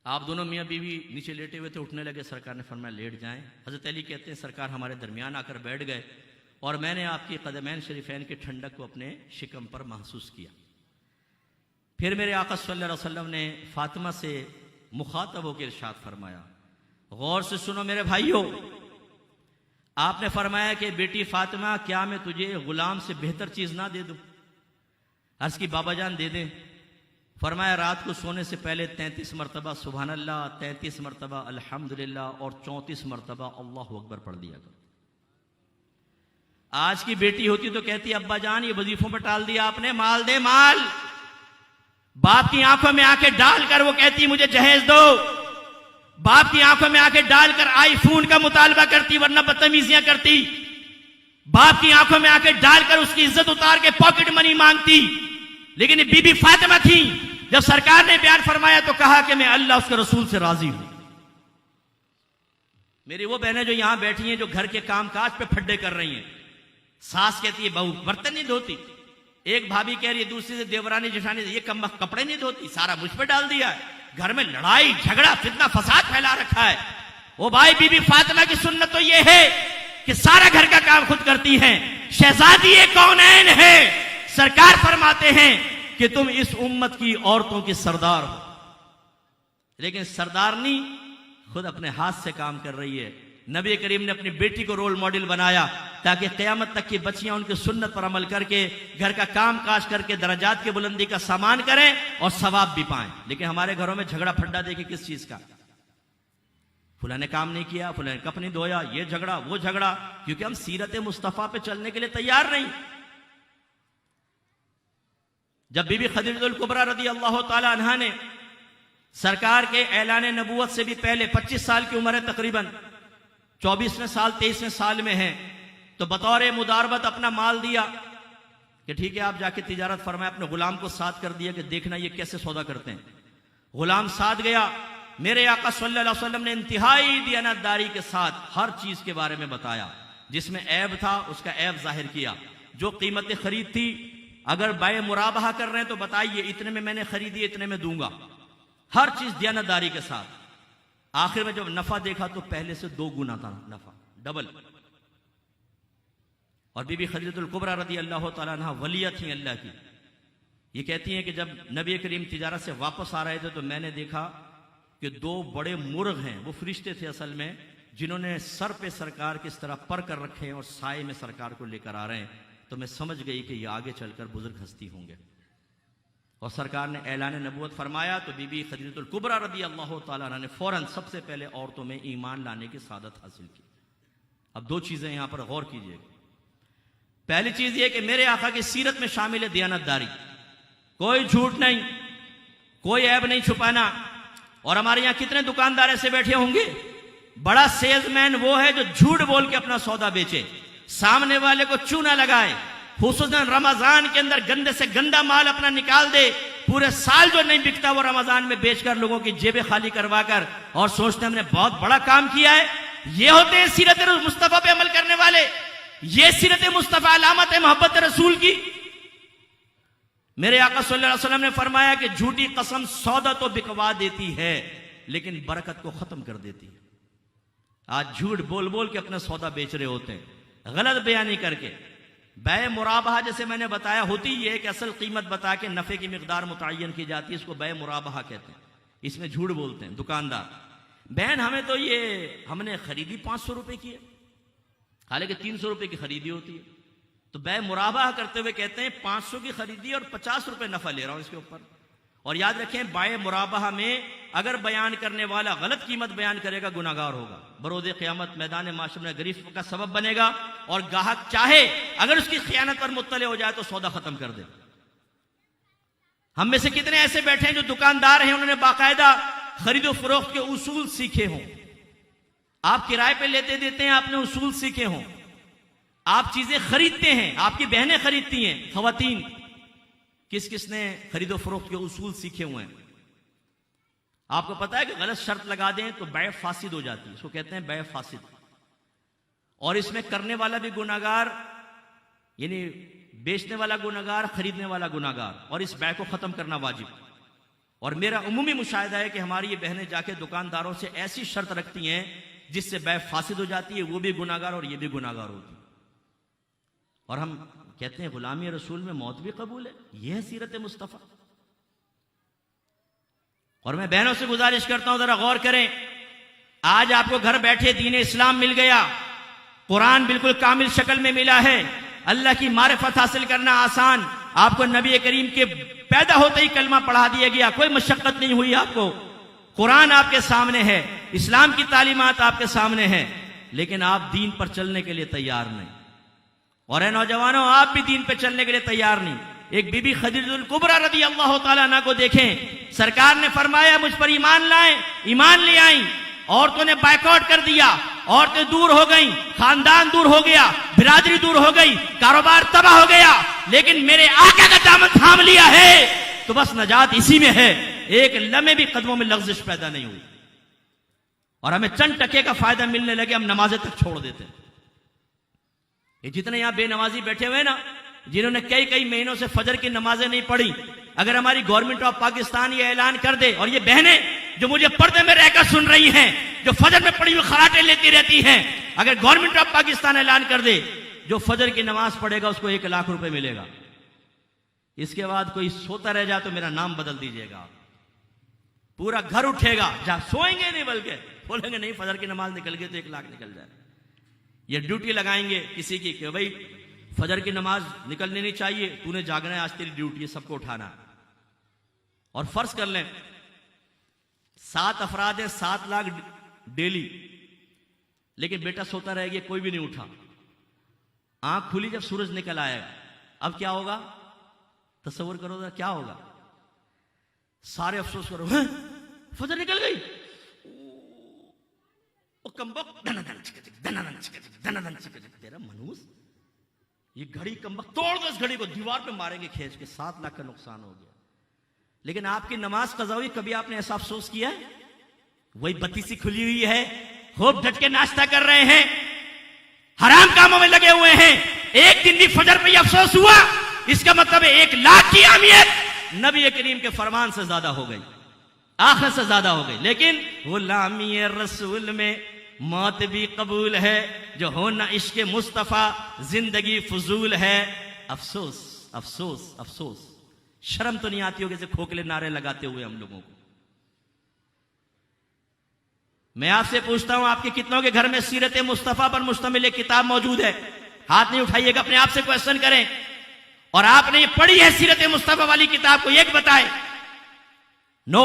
आप दोनों मियाँ बीवी नीचे लेटे हुए थे, उठने लगे, सरकार ने फरमाया लेट जाएं। हज़रत अली कहते हैं सरकार हमारे दरमियान आकर बैठ गए और मैंने आपकी कदमैन शरीफैन की ठंडक को अपने शिकम पर महसूस किया। फिर मेरे आका सल्लल्लाहु अलैहि वसल्लम ने फातिमा से मुखातब होकर इरशाद फरमाया, गौर से सुनो मेरे भाइयों, आपने फरमाया कि बेटी फातिमा क्या मैं तुझे गुलाम से बेहतर चीज ना दे दूं? अर्ज की बाबा जान दे दें। फरमाया रात को सोने से पहले 33 मरतबा सुभान अल्लाह, 33 मरतबा अल्हम्दुलिल्लाह और 34 मरतबा अल्लाहु अकबर पढ़ दिया करो। आज की बेटी होती तो कहती अब्बा जान ये वजीफों पर टाल दिया आपने, माल दे माल। बाप की आंखों में आंखें डालकर वो कहती मुझे जहेज दो, बाप की आंखों में आंखें डालकर आईफोन का मुतालबा करती वरना बदतमीजियां करती, बाप की आंखों में आंखें डालकर उसकी इज्जत उतार के पॉकेट मनी मांगती। लेकिन बीबी फातिमा थी, जब सरकार ने बयान फरमाया तो कहा कि मैं अल्लाह उसके रसूल से राजी हूं। मेरी वो बहनें जो यहां बैठी हैं, जो घर के कामकाज पे फड्डे कर रही हैं, सास कहती है बहू बर्तन नहीं धोती, एक भाभी कह रही है दूसरी से देवरानी जेठानी ये कपड़े नहीं धोती, सारा मुझ पे डाल दिया है, घर में लड़ाई झगड़ा फितना फसाद फैला रखा है। ओ भाई बीबी फातिमा की सुन्नत तो ये है कि सारा घर का काम खुद करती हैं, शहजादी कौनैन है। सरकार फरमाते हैं कि तुम इस उम्मत की औरतों की सरदार हो, लेकिन सरदारनी खुद अपने हाथ से काम कर रही है। नबी करीम ने अपनी बेटी को रोल मॉडल बनाया ताकि क़यामत तक की बच्चियां उनकी सुन्नत पर अमल करके घर का काम काज करके दर्जात की बुलंदी का सामान करें और सवाब भी पाएं। लेकिन हमारे घरों में झगड़ा फड्डा देखिए किस चीज का, फुला ने काम नहीं किया, फुला ने कप नहीं धोया, ये झगड़ा वो झगड़ा, क्योंकि हम सीरत मुस्तफा पे चलने के लिए तैयार नहीं। जब बीबी खदीजतुल कुबरा रदी अल्लाह ताला अन्हा ने सरकार के ऐलान नबूवत से भी पहले 25 साल की उम्र है, तकरीबन 24वें साल 23वें साल में है, तो बतौर मुदारबत अपना माल दिया कि ठीक है आप जाके तिजारत फरमाए। अपने गुलाम को साथ कर दिया कि देखना ये कैसे सौदा करते हैं। गुलाम साथ गया, मेरे आका सल्लल्लाहु अलैहि वसल्लम ने इंतहाई दियानतदारी के साथ हर चीज के बारे में बताया, जिसमें ऐब था उसका ऐब जाहिर किया, जो कीमत खरीद थी अगर बाय मुराबहा कर रहे हैं तो बताइए इतने में मैंने खरीदी इतने में दूंगा, हर चीज दियानतदारी के साथ। आखिर में जब नफा देखा तो पहले से 2 गुना था नफा, डबल। और बीबी खदीजतुल कुबरा रदी अल्लाह ताला अन्हा वलिया थी अल्लाह की। ये कहती हैं कि जब नबी करीम तिजारत से वापस आ रहे थे तो मैंने देखा कि 2 बड़े मुर्ग हैं, वो फरिश्ते थे असल में, जिन्होंने सर पे सरकार की इस तरह पर कर रखे हैं और साए में सरकार को लेकर आ रहे हैं। तो मैं समझ गई कि ये आगे चलकर बुजुर्ग हस्ती होंगे। और सरकार ने ऐलान नबूवत फरमाया तो बीबी खदीजतुल कुबरा रदी अल्लाह ताला अन्हा ने फौरन सबसे पहले औरतों में ईमान लाने की सादत हासिल की। अब 2 चीजें यहां पर गौर कीजिएगा। पहली चीज ये कि मेरे आका की सीरत में शामिल है दियानतदारी, कोई झूठ नहीं, कोई ऐब नहीं छुपाना। और हमारे यहां कितने दुकानदार ऐसे बैठे होंगे, बड़ा सेल्समैन वो है जो झूठ बोल के अपना सौदा बेचे, सामने वाले को चूना लगाए, खुसूसन रमजान के अंदर गंदे से गंदा माल अपना निकाल दे, पूरे साल जो नहीं बिकता वो रमजान में बेचकर लोगों की जेबें खाली करवाकर और सोचते हमने बहुत बड़ा काम किया है। ये होते हैं सीरत मुस्तफा पे अमल करने वाले, ये सीरत मुस्तफा अलामत है मोहब्बत रसूल की। मेरे आका सल्लल्लाहु अलैहि वसल्लम ने फरमाया कि झूठी कसम सौदा तो बिकवा देती है लेकिन बरकत को खत्म कर देती है। आज झूठ बोल बोल के अपना सौदा बेच रहे होते हैं, गलत बयानी करके। बै मुराबहा जैसे मैंने बताया होती ये है कि असल कीमत बता के नफे की मिकदार मुतय्यन की जाती है, इसको बै मुराबहा कहते हैं। इसमें झूठ बोलते हैं दुकानदार, बहन हमें तो ये हमने खरीदी 500 रुपए की है, हालांकि 300 रुपए की खरीदी होती है। तो बै मुराबहा करते हुए कहते हैं 500 की खरीदी और 50 रुपए नफा ले रहा हूं इसके ऊपर। और याद रखें बै मुराबहा में अगर बयान करने वाला गलत कीमत बयान करेगा गुनाहगार होगा, बरोज़े क़यामत मैदान माशर में गिरफ्त का सबब बनेगा। और गाहक चाहे अगर उसकी खयानत पर मुत्तले हो जाए तो सौदा खत्म कर दे। हम में से कितने ऐसे बैठे हैं जो दुकानदार हैं, उन्होंने बाकायदा खरीदो फरोख्त के उसूल सीखे हों। आप किराए पे लेते देते हैं, आपने उसूल सीखे हों। आप चीजें खरीदते हैं, आपकी बहनें खरीदती हैं, खवातीन, किस किसने खरीदो फरोख्त के उसूल सीखे हुए हैं। आपको पता है कि गलत शर्त लगा दें तो बै फासिद हो जाती है, इसको कहते हैं बै फासिद। और इसमें करने वाला भी गुनाहगार, यानी बेचने वाला गुनाहगार, खरीदने वाला गुनाहगार, और इस बै को खत्म करना वाजिब। और मेरा उमूमी मुशाहिदा है कि हमारी ये बहनें जाके दुकानदारों से ऐसी शर्त रखती हैं जिससे बै फासिद हो जाती है, वो भी गुनाहगार और ये भी गुनाहगार होती है। और हम कहते हैं गुलामी रसूल में मौत भी कबूल है, यह है सीरत मुस्तफ़ा। और मैं बहनों से गुजारिश करता हूं जरा गौर करें, आज आपको घर बैठे दीन इस्लाम मिल गया, कुरान बिल्कुल कामिल शक्ल में मिला है, अल्लाह की मारिफत हासिल करना आसान, आपको नबी करीम के पैदा होते ही कलमा पढ़ा दिया गया, कोई मशक्कत नहीं हुई आपको, कुरान आपके सामने है, इस्लाम की तालीमात आपके सामने है, लेकिन आप दीन पर चलने के लिए तैयार नहीं। और ए नौजवानों, आप भी दीन पर चलने के लिए तैयार नहीं। एक बीबी खदीजतुल कुबरा रदी अल्लाह तआला अन्हा को देखें, सरकार ने फरमाया मुझ पर ईमान लाएं, ईमान ले आई, औरतों ने बायकॉट कर दिया, औरतें दूर हो गईं, खानदान दूर हो गया, बिरादरी दूर हो गई, कारोबार तबाह हो गया, लेकिन मेरे आका का दामन थाम लिया है तो बस नजात इसी में है। एक लम्हे भी कदमों में लग़्ज़िश पैदा नहीं हुई और हमें चंद टके का फायदा मिलने लगे, हम नमाजें तक छोड़ देते। ये जितने यहां बेनमाजी बैठे हुए ना, जिन्होंने कई कई महीनों से फजर की नमाजें नहीं पढ़ी, अगर हमारी गवर्नमेंट ऑफ पाकिस्तान ये ऐलान कर दे, और ये बहनें जो मुझे पर्दे में रहकर सुन रही हैं, जो फजर में पड़ी हुई खराटे लेती रहती हैं, अगर गवर्नमेंट ऑफ पाकिस्तान ऐलान कर दे जो फजर की नमाज पढ़ेगा उसको 1 लाख रुपए मिलेगा, इसके बाद कोई सोता रह जाए तो मेरा नाम बदल दीजिएगा, पूरा घर उठेगा, जहां सोएंगे नहीं बल्कि बोलेंगे नहीं फजर की नमाज निकल गई तो 1 लाख निकल जाए। ये ड्यूटी लगाएंगे किसी की कि भाई फजर की नमाज निकलनी नहीं चाहिए, तूने जागना है, आज तेरी ड्यूटी है, सबको उठाना है। और फर्ज कर लें 7 अफराद है, 7 लाख डेली, लेकिन बेटा सोता रह गया, कोई भी नहीं उठा, आंख खुली जब सूरज निकल आएगा, अब क्या होगा? तसव्वुर करो क्या होगा? सारे अफसोस करो, फजर निकल गई, तेरा मनूस, ये घड़ी कम्बक तोड़ दो, इस घड़ी को दीवार पे मारेंगे खींच के, 7 लाख का नुकसान हो गया। लेकिन आपकी नमाज कज़ा हुई, कभी आपने ऐसा अफसोस किया? वही बत्ती सी खुली हुई है, खूब डट के नाश्ता कर रहे हैं, हराम कामों में लगे हुए हैं, एक दिन भी फजर पे अफसोस हुआ, इसका मतलब है 1 लाख की अहमियत नबी करीम के फरमान से ज्यादा हो गई, आखिरत से ज्यादा हो गई। लेकिन गुलामी रसूल में मौत भी कबूल है, जो होना इश्क मुस्तफा जिंदगी फजूल है। अफसोस अफसोस अफसोस, शर्म तो नहीं आती होगी जैसे खोखले नारे लगाते हुए हम लोगों को। मैं आपसे पूछता हूं, आपके कितनों के घर में सीरत मुस्तफा पर मुश्तमिल एक किताब मौजूद है? हाथ नहीं उठाइएगा, अपने आप से क्वेश्चन करें। और आपने ये पढ़ी है सीरत मुस्तफा वाली किताब को, एक बताए। नो।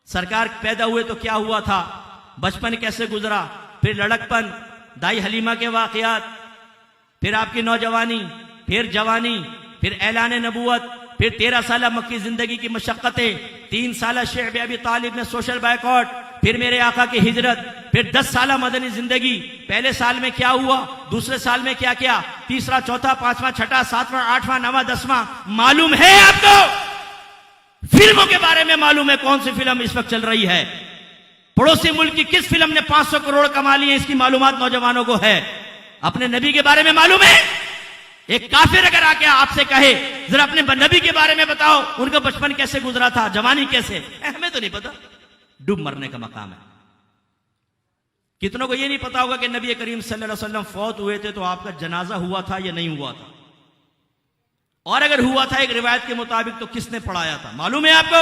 सरकार पैदा हुए तो क्या हुआ था, बचपन कैसे गुजरा, फिर लड़कपन, दाई हलीमा के वाकयात, फिर आपकी नौजवानी, फिर जवानी, फिर ऐलान नबूवत, फिर 13 साल मक्की जिंदगी की मशक्कतें, 3 साल शेख अबी तालिब में सोशल बायकॉट, फिर मेरे आका की हिजरत, फिर 10 साल मदनी जिंदगी। पहले साल में क्या हुआ, दूसरे साल में क्या क्या, तीसरा, चौथा, 5वां, 6वां, 7वां, 8वां, 9वां, 10वां, मालूम है आपको? फिल्मों के बारे में मालूम है कौन सी फिल्म इस वक्त चल रही है, पड़ोसी मुल्क की किस फिल्म ने 500 करोड़ कमा लिए, इसकी मालूमात नौजवानों को है। अपने नबी के बारे में मालूम है? एक काफिर अगर आके आपसे कहे जरा अपने नबी के बारे में बताओ, उनका बचपन कैसे गुजरा था, जवानी कैसे, हमें तो नहीं पता। डूब मरने का मकाम है। कितनों को यह नहीं पता होगा कि नबी करीम सल्लल्लाहु अलैहि वसल्लम फौत हुए थे तो आपका जनाजा हुआ था या नहीं हुआ था, और अगर हुआ था एक रिवायत के मुताबिक तो किसने पढ़ाया था, मालूम है आपको?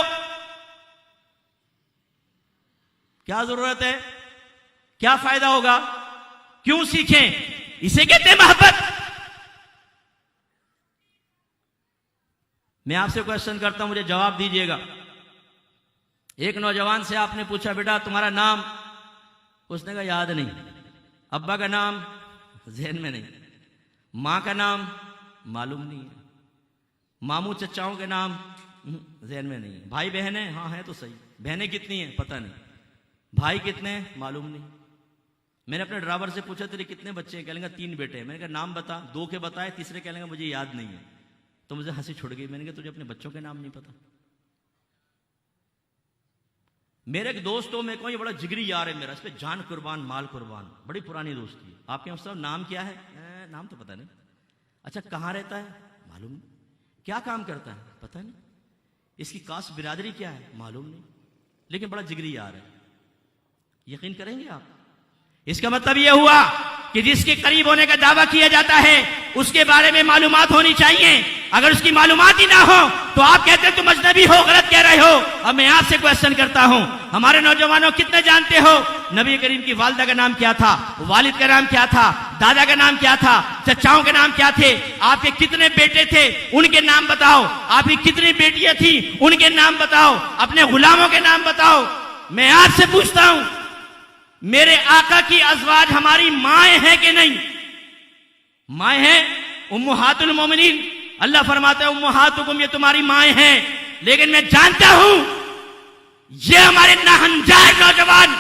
क्या जरूरत है, क्या फायदा होगा, क्यों सीखें? इसे कहते हैं मोहब्बत। मैं आपसे क्वेश्चन करता हूं, मुझे जवाब दीजिएगा। एक नौजवान से आपने पूछा बेटा तुम्हारा नाम, उसने कहा याद नहीं। अब्बा का नाम ज़हन में नहीं, मां का नाम मालूम नहीं है, मामू चचाओं के नाम ज़हन में नहीं है, भाई बहनें हाँ है तो सही, बहनें कितनी हैं पता नहीं, भाई कितने हैं मालूम नहीं। मैंने अपने ड्राइवर से पूछा तेरे कितने बच्चे हैं, कहेंगे 3 बेटे हैं। मैंने कहा नाम बता, 2 के बताए, तीसरे कहेंगे मुझे याद नहीं है। तो मुझे हंसी छुड़ गई। मैंने कहा तुझे अपने बच्चों के नाम नहीं पता? मेरे एक दोस्त हो, मेरे को ये बड़ा जिगरी यार है मेरा, इस पे जान कुर्बान माल कुर्बान, बड़ी पुरानी दोस्ती है। आपके यहाँ नाम क्या है? नाम तो पता नहीं। अच्छा कहाँ रहता है? मालूम नहीं। क्या काम करता है? पता नहीं। इसकी कास्ट बिरादरी क्या है? मालूम नहीं। लेकिन बड़ा जिगरी यार है। यकीन करेंगे आप? इसका मतलब यह हुआ कि जिसके करीब होने का दावा किया जाता है उसके बारे में मालूमात होनी चाहिए। अगर उसकी मालूमात ही ना हो तो आप कहते हैं तुम अजनबी हो, गलत कह रहे हो। अब मैं आपसे क्वेश्चन करता हूं, हमारे नौजवानों कितने जानते हो नबी करीम की वालिदा का नाम क्या था, वालिद का नाम क्या था, दादा का नाम क्या था, चचाओं के नाम क्या थे, आपके कितने बेटे थे उनके नाम बताओ, आपकी कितनी बेटियां थी उनके नाम बताओ, अपने गुलामों के नाम बताओ। मैं आपसे पूछता हूं मेरे आका की अज़वाज हमारी माएं हैं कि नहीं? माएं हैं, उम्मुहातुल मोमिनीन। अल्लाह फरमाता है उम्मुहातुकुम, ये तुम्हारी माएं हैं। लेकिन मैं जानता हूं ये हमारे नाहंजार नौजवान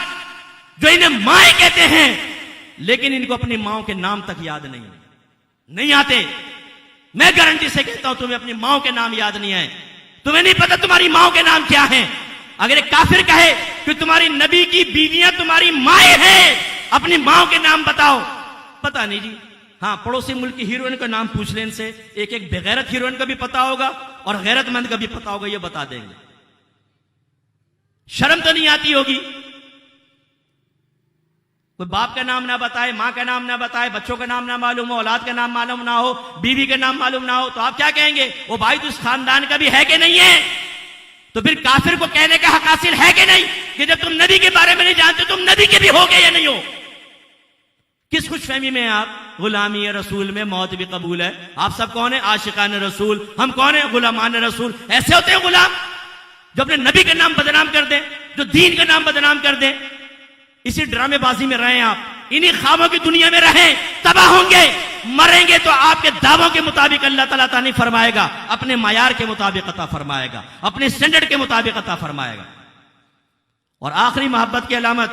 जो इन्हें माएं कहते हैं, लेकिन इनको अपनी माओं के नाम तक याद नहीं आते। मैं गारंटी से कहता हूं तुम्हें अपनी माओं के नाम याद नहीं है, तुम्हें नहीं पता तुम्हारी माओं के नाम क्या हैं। अगर एक काफिर कहे कि तुम्हारी नबी की बीवियां तुम्हारी माएं हैं, अपनी माओं के नाम बताओ, पता नहीं जी। हाँ, पड़ोसी मुल्क की हीरोइन का नाम पूछ लें इनसे, एक एक बेगैरत हीरोइन का भी पता होगा और गैरतमंद का भी पता होगा, ये बता देंगे। शर्म तो नहीं आती होगी? कोई बाप का नाम ना बताए, मां का नाम ना बताए, बच्चों का नाम ना मालूम हो, औलाद का नाम मालूम ना हो, बीवी का नाम मालूम ना हो, तो आप क्या कहेंगे? वो भाई तो उस खानदान का भी है कि नहीं है? तो फिर काफिर को कहने का हक हासिल है कि नहीं कि जब तुम नबी के बारे में नहीं जानते तुम नबी के भी हो गए या नहीं हो? किस खुशफहमी में आप? गुलामी रसूल में मौत भी कबूल है। आप सब कौन है? आशिकान रसूल। हम कौन है? गुलामान रसूल। ऐसे होते हैं गुलाम जो अपने नबी का नाम बदनाम कर दे, जो दीन का नाम बदनाम कर दे। इसी ड्रामेबाजी में रहें आप, इन्हीं ख्वाबों की दुनिया में रहें, तबाह होंगे। मरेंगे तो आपके दावों के मुताबिक अल्लाह ताला अता नहीं फरमाएगा, अपने मायार के मुताबिक अता फरमाएगा, अपने स्टैंडर्ड के मुताबिक अता फरमाएगा। और आखिरी मोहब्बत की अलामत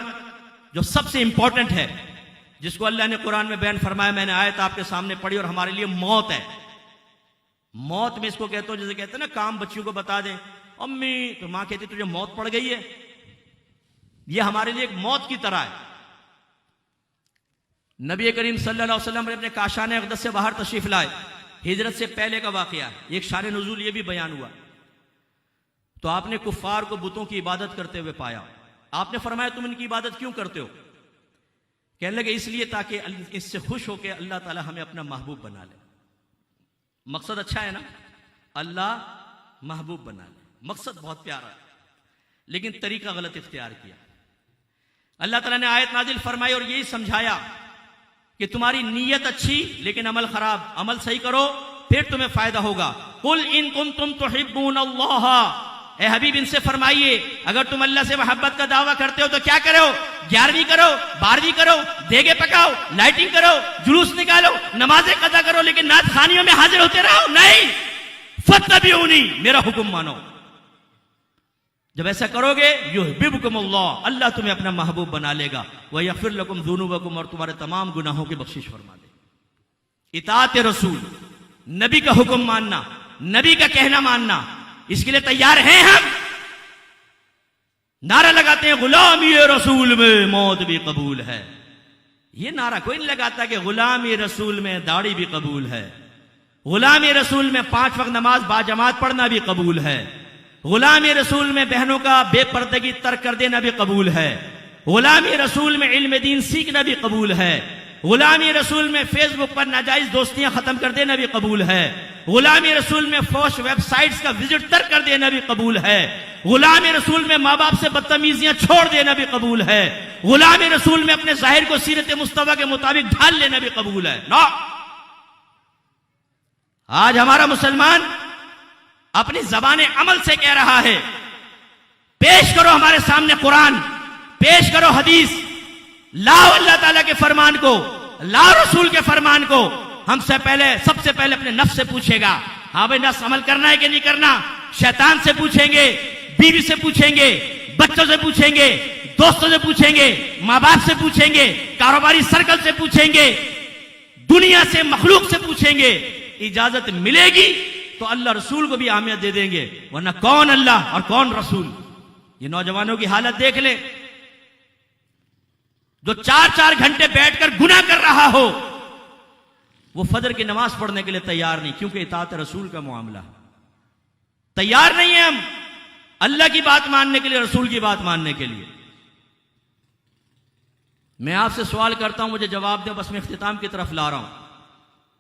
जो सबसे इंपॉर्टेंट है, जिसको अल्लाह ने कुरान में बयान फरमाया, मैंने आयत आपके सामने पढ़ी, और हमारे लिए मौत है। मौत में इसको कहते हो, जैसे कहते हैं ना काम बच्चियों को बता दें, अम्मी तो मां कहती तुझे मौत पड़ गई है। यह हमारे लिए एक मौत की तरह है। नबी करीम सल्लल्लाहु अलैहि वसल्लम अपने काशान अक़दस से बाहर तशरीफ लाए, हिजरत से पहले का वाकया है। एक शान नुज़ूल ये भी बयान हुआ, तो आपने कुफ्फार को बुतों की इबादत करते हुए पाया। आपने फरमाया तुम इनकी इबादत क्यों करते हो? कहने लगे इसलिए ताकि इससे खुश होकर अल्लाह ताला हमें अपना महबूब बना ले। मकसद अच्छा है ना, अल्लाह महबूब बना ले, मकसद बहुत प्यारा है, लेकिन तरीका गलत इख्तियार किया। अल्लाह ताला ने आयत नाजिल फरमाई और यही समझाया कि तुम्हारी नीयत अच्छी लेकिन अमल खराब। अमल सही करो फिर तुम्हें फायदा होगा। कुल इन कुंतुम तुहिब्बूनल्लाह, ए हबीब इनसे फरमाइए अगर तुम अल्लाह से मोहब्बत का दावा करते हो तो क्या करो? 11वीं करो, 12वीं करो, देगे पकाओ, लाइटिंग करो, जुलूस निकालो, नमाजें कज़ा करो, लेकिन नात खानियों में हाजिर होते रहो नहीं। फत्तबिऊनी, मेरा हुक्म मानो। जब ऐसा करोगे युहिब्बुकुमुल्लाह, अल्लाह तुम्हें अपना महबूब बना लेगा। व यग़फिर लकुम ज़ुनूबकुम, और तुम्हारे तमाम गुनाहों की बख्शिश फरमा दे। इताअत रसूल, नबी का हुक्म मानना, नबी का कहना मानना, इसके लिए तैयार हैं हम। नारा लगाते हैं गुलामी रसूल में मौत भी कबूल है। ये नारा कोई नहीं लगाता कि गुलामी रसूल में दाढ़ी भी कबूल है, गुलामी रसूल में 5 वक्त नमाज बाजमात पढ़ना भी कबूल है, गुलामी रसूल में बहनों का बेपर्दगी तर्क कर देना भी कबूल है, गुलामी रसूल में इल्म दीन सीखना भी कबूल है। गुलामी रसूल में फेसबुक पर नाजायज दोस्तियां खत्म कर देना भी कबूल है। गुलामी रसूल में फौश वेबसाइट्स का विजिट तर्क कर देना भी कबूल है। गुलामी रसूल में माँ बाप से बदतमीजियां छोड़ देना भी कबूल है। गुलामी रसूल में अपने जाहिर को सीरत मुस्तफा के मुताबिक ढाल लेना भी कबूल है। नो, आज हमारा मुसलमान अपनी जबान अमल से कह रहा है, पेश करो हमारे सामने कुरान, पेश करो हदीस, लाओ अल्लाह ताला के फरमान को, लाओ रसूल के फरमान को। हमसे पहले, सबसे पहले अपने नफ्स से पूछेगा, हाँ भाई नफ्स अमल करना है कि नहीं करना। शैतान से पूछेंगे, बीवी से पूछेंगे, बच्चों से पूछेंगे, दोस्तों से पूछेंगे, माँ बाप से पूछेंगे, कारोबारी सर्कल से पूछेंगे, दुनिया से, मखलूक से पूछेंगे। इजाजत मिलेगी तो अल्लाह रसूल को भी अहमियत दे देंगे, वरना कौन अल्लाह और कौन रसूल। ये नौजवानों की हालत देख ले, जो 4-4 घंटे बैठकर गुनाह कर रहा हो, वो फजर की नमाज पढ़ने के लिए तैयार नहीं, क्योंकि इताअत रसूल का मामला। तैयार नहीं है हम अल्लाह की बात मानने के लिए, रसूल की बात मानने के लिए। मैं आपसे सवाल करता हूं, मुझे जवाब दे, बस मैं इख्तिताम की तरफ ला रहा हूं।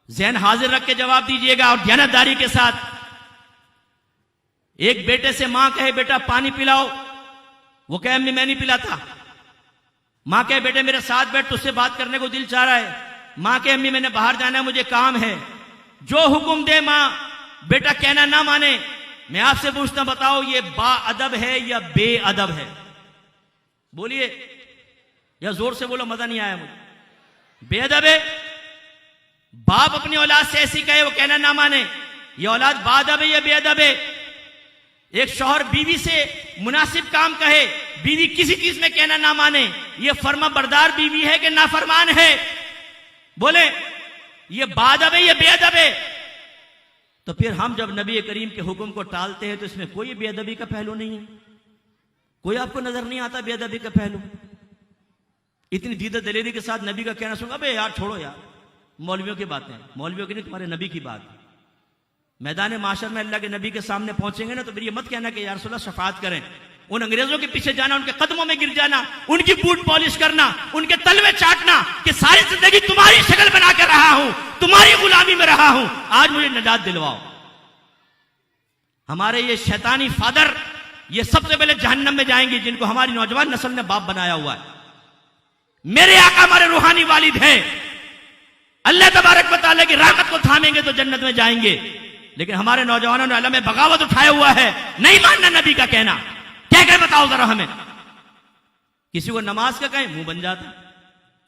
ज़हन हाजिर रख के जवाब दीजिएगा और ध्यानदारी के साथ। एक बेटे से मां कहे बेटा पानी पिलाओ, वो कहे अम्मी मैं नहीं पिलाता। मां कहे बेटे मेरे साथ बैठ, तुझसे बात करने को दिल चाह रहा है। मां कहे अम्मी मैंने बाहर जाना है, मुझे काम है। जो हुक्म दे मां, बेटा कहना ना माने। मैं आपसे पूछता बताओ, ये बाअदब है या बेअदब है? बोलिए, या जोर से बोलो, मजा नहीं आया मुझे। बेअदब है। बाप अपनी औलाद से ऐसी कहे, वो कहना ना माने, ये औलाद बाअदब है या बेअदब है? एक शौहर बीवी से मुनासिब काम कहे, बीवी किसी चीज में कहना ना माने, ये फर्मा बरदार बीवी है कि नाफरमान है? बोले, ये बाअदब है या बेअदब है? तो फिर हम जब नबी करीम के हुक्म को टालते हैं तो इसमें कोई बेअदबी का पहलू नहीं है। कोई आपको नजर नहीं आता बेअदबी का पहलू? इतनी दीदा दलेरी के साथ नबी का कहना सुन, अबे यार छोड़ो यार, मौलवियों की बातें, मौलवियों की नहीं, तुम्हारे नबी की बात। मैदान माशर में अल्लाह के नबी के सामने पहुंचेंगे ना, तो फिर ये मत कहना कि यार रसूल शफात करें। उन अंग्रेजों के पीछे जाना, उनके कदमों में गिर जाना, उनकी बूट पॉलिश करना, उनके तलवे चाटना कि सारी जिंदगी तुम्हारी शक्ल बना कर रहा हूं, तुम्हारी गुलामी में रहा हूं, आज मुझे निजात दिलवाओ। हमारे ये शैतानी फादर, ये सबसे पहले जहन्नम में जाएंगे, जिनको हमारी नौजवान नस्ल ने बाप बनाया हुआ है। मेरे आका हमारे रूहानी वालिद हैं, अल्लाह तबारक व तआला की रहमत को थामेंगे तो जन्नत में जाएंगे। लेकिन हमारे नौजवानों ने अल्लाह में बगावत उठाया हुआ है, नहीं मानना नबी का कहना। क्या कहे बताओ जरा हमें? किसी को नमाज का कहें, मुंह बन जाता,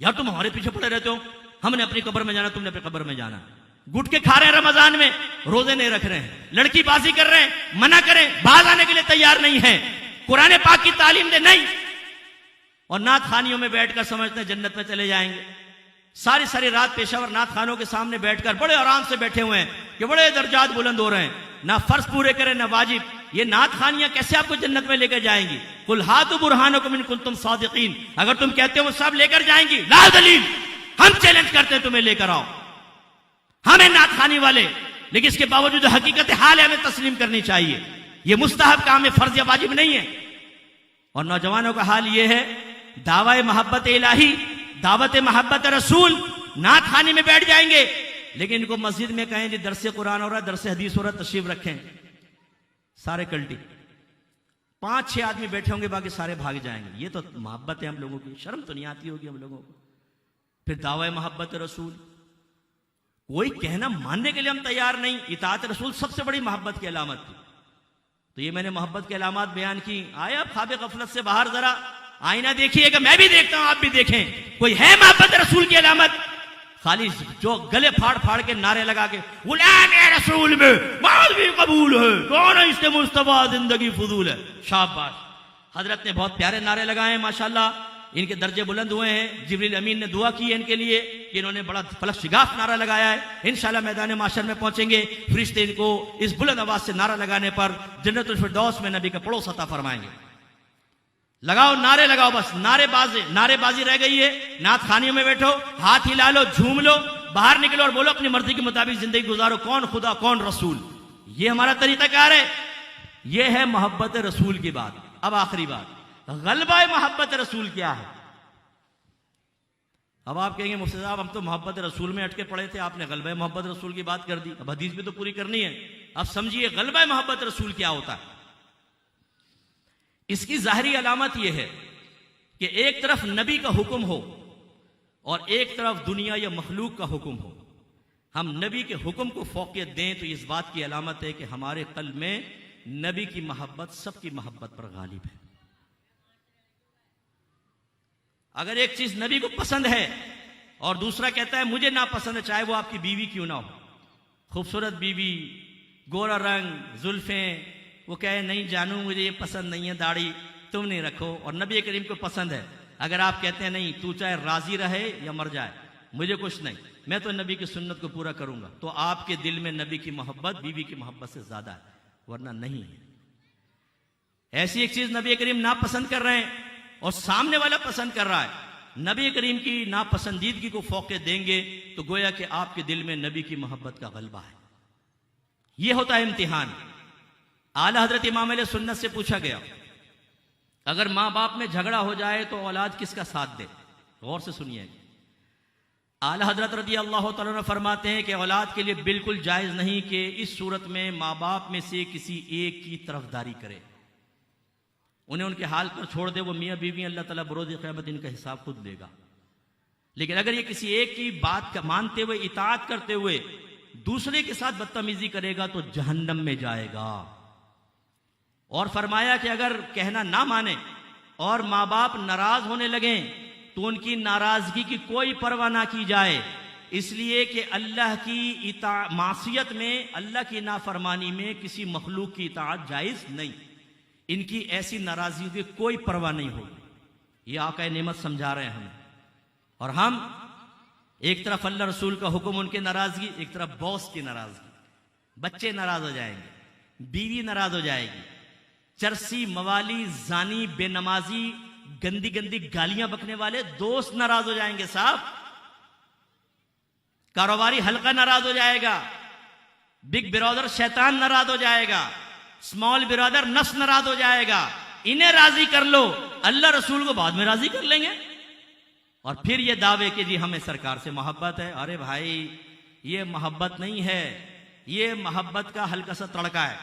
यार तुम हमारे पीछे पड़े रहते हो, हमने अपनी कब्र में जाना, तुमने अपनी कब्र में जाना। गुटके खा रहे हैं रमजान में, रोजे नहीं रख रहे हैं, लड़की बाजी कर रहे हैं, मना करें, बाज आने के लिए तैयार नहीं है, कुरान पाक की तालीम दे नहीं, और नात खानियों में बैठकर समझते हैं जन्नत में चले जाएंगे। सारी सारी रात पेशावर नात खानों के सामने बैठकर बड़े आराम से बैठे हुए हैं कि बड़े दर्जात बुलंद हो रहे हैं, ना फर्ज पूरे करें ना वाजिब। ये नात खानियां कैसे आपको जन्नत में लेकर जाएंगी? कुल हातु बुरहानकुम इन कुंतुम सादिकीन, अगर तुम कहते हो वो सब लेकर जाएंगी, ला दलील, हम चैलेंज करते हैं तुम्हें लेकर आओ, हमें नात खानी वाले। लेकिन इसके बावजूद हकीकत हाल है, हमें तस्लीम करनी चाहिए, ये मुस्तहब काम है, फर्ज या वाजिब नहीं है। और नौजवानों का हाल ये है, दावा मोहब्बत इलाही, दावत मोहब्बत रसूल, नात खाने में बैठ जाएंगे, लेकिन इनको मस्जिद में कहें जी दरसे कुरान हो रहा है, दरसे हदीस हो रहा है, तशरीफ रखें, सारे कल्टी 5-6 आदमी बैठे होंगे, बाकी सारे भाग जाएंगे। ये तो मोहब्बत है हम लोगों की, शर्म तो नहीं आती होगी हम लोगों को। फिर दावा मोहब्बत रसूल, कोई कहना मानने के लिए हम तैयार नहीं। इताअत रसूल सबसे बड़ी मोहब्बत की अलामत थी। तो ये मैंने मोहब्बत की अलामत बयान की। आए आप ख्वाब गफलत से बाहर, जरा आईना देखिएगा, मैं भी देखता हूं, आप भी देखें, कोई है मोहब्बत रसूल की अलामत? खाली जो गले फाड़ फाड़ के नारे लगा के गुलाम रसूल में बात भी कबूल है, कौन है इससे मुस्तफा जिंदगी फजूल है। शाबाश, हजरत ने बहुत प्यारे नारे लगाए हैं माशाल्लाह, इनके दर्जे बुलंद हुए हैं। जिब्रील अमीन ने दुआ की है इनके लिए कि इन्होंने बड़ा फलक शिगाफ नारा लगाया है। इंशाल्लाह मैदान माशर में पहुंचेंगे, फरिश्ते इनको इस बुलंद आवाज से नारा लगाने पर जन्नतुल फिरदौस में नबी का पड़ोस अता फरमाएंगे। लगाओ नारे लगाओ, बस नारेबाजी रह गई है। नात खानियों में बैठो, हाथ हिला लो, झूम लो, बाहर निकलो और बोलो अपनी मर्जी के मुताबिक जिंदगी गुजारो, कौन खुदा कौन रसूल, ये हमारा तरीकाकार है। ये है मोहब्बत रसूल की बात। अब आखिरी बात, गलबा मोहब्बत रसूल क्या है? अब आप कहेंगे मुफ्ती साहब हम तो मोहब्बत रसूल में अटके पड़े थे, आपने गलबा मोहब्बत रसूल की बात कर दी, अब हदीस भी तो पूरी करनी है। अब समझिए गलबा मोहब्बत रसूल क्या होता है। इसकी जाहिरी अलामत यह है कि एक तरफ नबी का हुक्म हो और एक तरफ दुनिया या मखलूक का हुक्म हो। हम नबी के हुक्म को फौकियत दें तो इस बात की अलामत है कि हमारे कल्ब में नबी की मोहब्बत सबकी मोहब्बत पर गालिब है। अगर एक चीज नबी को पसंद है और दूसरा कहता है मुझे ना पसंद है, चाहे वो आपकी बीवी क्यों ना हो, खूबसूरत बीवी, गोरा रंग, जुल्फें, वो कहे नहीं जानू मुझे ये पसंद नहीं है, दाढ़ी तुम नहीं रखो, और नबी करीम को पसंद है। अगर आप कहते हैं नहीं तू चाहे राजी रहे या मर जाए मुझे कुछ नहीं, मैं तो नबी की सुन्नत को पूरा करूंगा, तो आपके दिल में नबी की मोहब्बत बीवी की मोहब्बत से ज्यादा है, वरना नहीं है। ऐसी एक चीज नबी करीम नापसंद कर रहे हैं और सामने वाला पसंद कर रहा है, नबी करीम की नापसंदीदगी को फौकियत देंगे तो गोया कि आपके दिल में नबी की मोहब्बत का गलबा है। यह होता है इम्तिहान। आला हजरत इमाम अहले सुन्नत से पूछा गया अगर मां बाप में झगड़ा हो जाए तो औलाद किसका साथ दे? गौर से सुनिए। आला हजरत रज़ी अल्लाह तआला अन्हु फरमाते हैं कि औलाद के लिए बिल्कुल जायज नहीं कि इस सूरत में मां बाप में से किसी एक की तरफदारी करे, उन्हें उनके हाल पर छोड़ दे। वो मियाँ बीवी अल्लाह ताला बरोज़ क़यामत इनका हिसाब खुद लेगा। लेकिन अगर ये किसी एक की बात का मानते हुए, इताअत करते हुए दूसरे के साथ बदतमीजी करेगा तो जहन्नम में जाएगा। और फरमाया कि अगर कहना ना माने और माँ बाप नाराज होने लगे तो उनकी नाराजगी की कोई परवाह ना की जाए, इसलिए कि अल्लाह की मासियत में, अल्लाह की नाफरमानी में किसी मखलूक की इताअत जायज नहीं। इनकी ऐसी नाराजगी की कोई परवाह नहीं होगी। ये आका नेमत समझा रहे हैं हमें। और हम एक तरफ अल्लाह रसूल का हुक्म, उनके नाराजगी, एक तरफ बॉस की नाराजगी। बच्चे नाराज हो जाएंगे, बीवी नाराज हो जाएगी, चरसी, मवाली, जानी, बेनमाजी, गंदी गंदी गालियां बकने वाले दोस्त नाराज हो जाएंगे साहब, कारोबारी हल्का नाराज हो जाएगा, बिग ब्रदर शैतान नाराज हो जाएगा, स्मॉल ब्रदर नफ्स नाराज हो जाएगा। इन्हें राजी कर लो, अल्लाह रसूल को बाद में राजी कर लेंगे। और फिर ये दावे कि जी हमें सरकार से मोहब्बत है। अरे भाई ये मोहब्बत नहीं है, ये मोहब्बत का हल्का सा तड़का है।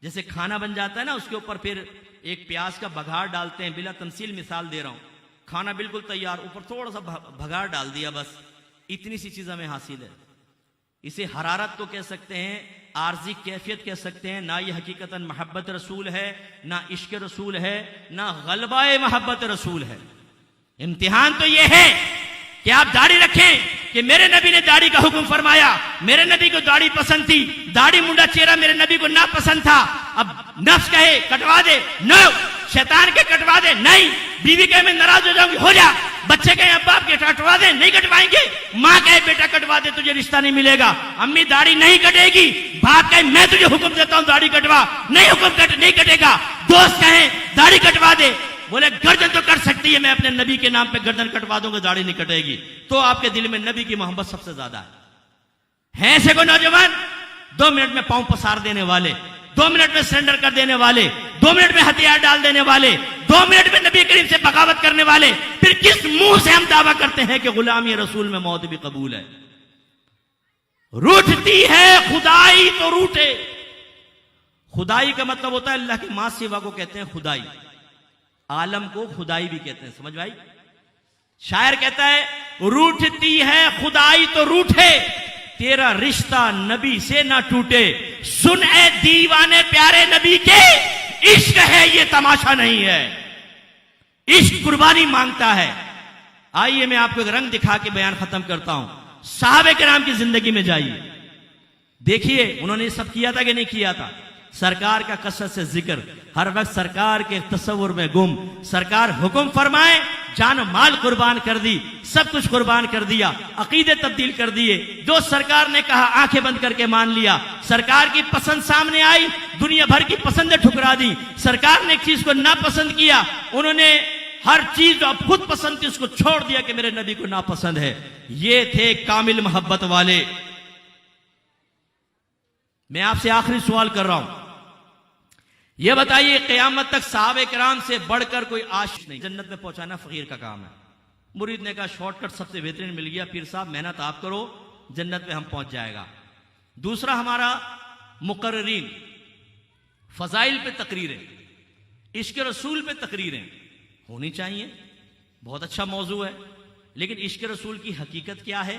जैसे खाना बन जाता है ना, उसके ऊपर फिर एक प्याज का बघार डालते हैं। बिला तमसील मिसाल दे रहा हूं, खाना बिल्कुल तैयार, ऊपर थोड़ा सा बघार डाल दिया, बस इतनी सी चीज हमें हासिल है। इसे हरारत तो कह सकते हैं, आर्जी कैफियत कह सकते हैं। ना ये हकीकतन मोहब्बत रसूल है, ना इश्क रसूल है, ना गलबाए मोहब्बत रसूल है। इम्तिहान तो ये है कि आप दाढ़ी रखें कि मेरे नबी ने दाढ़ी का हुक्म फरमाया, मेरे नबी को दाढ़ी पसंद थी, दाढ़ी मुंडा चेहरा मेरे नबी को ना पसंद था। अब नफ्स कहे कटवा दे, नो, शैतान के कटवा दे, नहीं, बीवी कहे मैं नाराज हो जाऊंगी, हो जा, बच्चे कहे अब बाप के कटवा दे, नहीं कटवाएंगे, माँ कहे बेटा कटवा दे, तुझे रिश्ता नहीं मिलेगा, अम्मी दाढ़ी नहीं कटेगी, बाप कहे मैं तुझे हुक्म देता हूं दाढ़ी कटवा, नहीं हुक्म नहीं कटेगा, दोस्त कहे दाढ़ी कटवा दे, बोले गर्दन तो कट सकती है, मैं अपने नबी के नाम पे गर्दन कटवा दूंगा, दाढ़ी नहीं कटेगी। तो आपके दिल में नबी की मोहब्बत सबसे ज्यादा है। ऐसे को नौजवान 2 मिनट में पांव पसार देने वाले, 2 मिनट में सरेंडर कर देने वाले, 2 मिनट में हथियार डाल देने वाले, 2 मिनट में नबी करीम से बगावत करने वाले, फिर किस मुंह से हम दावा करते हैं कि गुलामी रसूल में मौत भी कबूल है? रूठती है खुदाई तो रूठे। खुदाई का मतलब होता है अल्लाह की मां सिवा को कहते हैं खुदाई, आलम को खुदाई भी कहते हैं। समझ भाई? शायर कहता है रूठती है खुदाई तो रूठे, तेरा रिश्ता नबी से ना टूटे, सुन ए दीवाने प्यारे नबी के, इश्क है ये तमाशा नहीं है, इश्क कुर्बानी मांगता है। आइए मैं आपको एक रंग दिखा के बयान खत्म करता हूं। साहबे किराम की जिंदगी में जाइए, देखिए उन्होंने सब किया था कि नहीं किया था। सरकार का कसरत से जिक्र, हर वक्त सरकार के तस्वुर में गुम, सरकार हुक्म फरमाए जान माल कुर्बान कर दी, सब कुछ कुर्बान कर दिया, अकीदे तब्दील कर दिए, जो सरकार ने कहा आंखें बंद करके मान लिया। सरकार की पसंद सामने आई, दुनिया भर की पसंदें ठुकरा दी। सरकार ने एक चीज को नापसंद किया, उन्होंने हर चीज जो अब खुद पसंद थी उसको छोड़ दिया कि मेरे नबी को नापसंद है। ये थे कामिल मोहब्बत वाले। मैं आपसे आखिरी सवाल कर रहा हूं, यह बताइए क़यामत तक सहाबे किराम से बढ़कर कोई आशिक नहीं। जन्नत में पहुंचाना फकीर का काम है। मुरीद ने कहा शॉर्टकट सबसे बेहतरीन मिल गया, पीर साहब मेहनत आप करो, जन्नत में हम पहुंच जाएगा। दूसरा हमारा मुकर्रीन, फजाइल पे तकरीरें, इश्क रसूल पे तकरीरें होनी चाहिए। बहुत अच्छा मौजू है, लेकिन इश्क रसूल की हकीकत क्या है,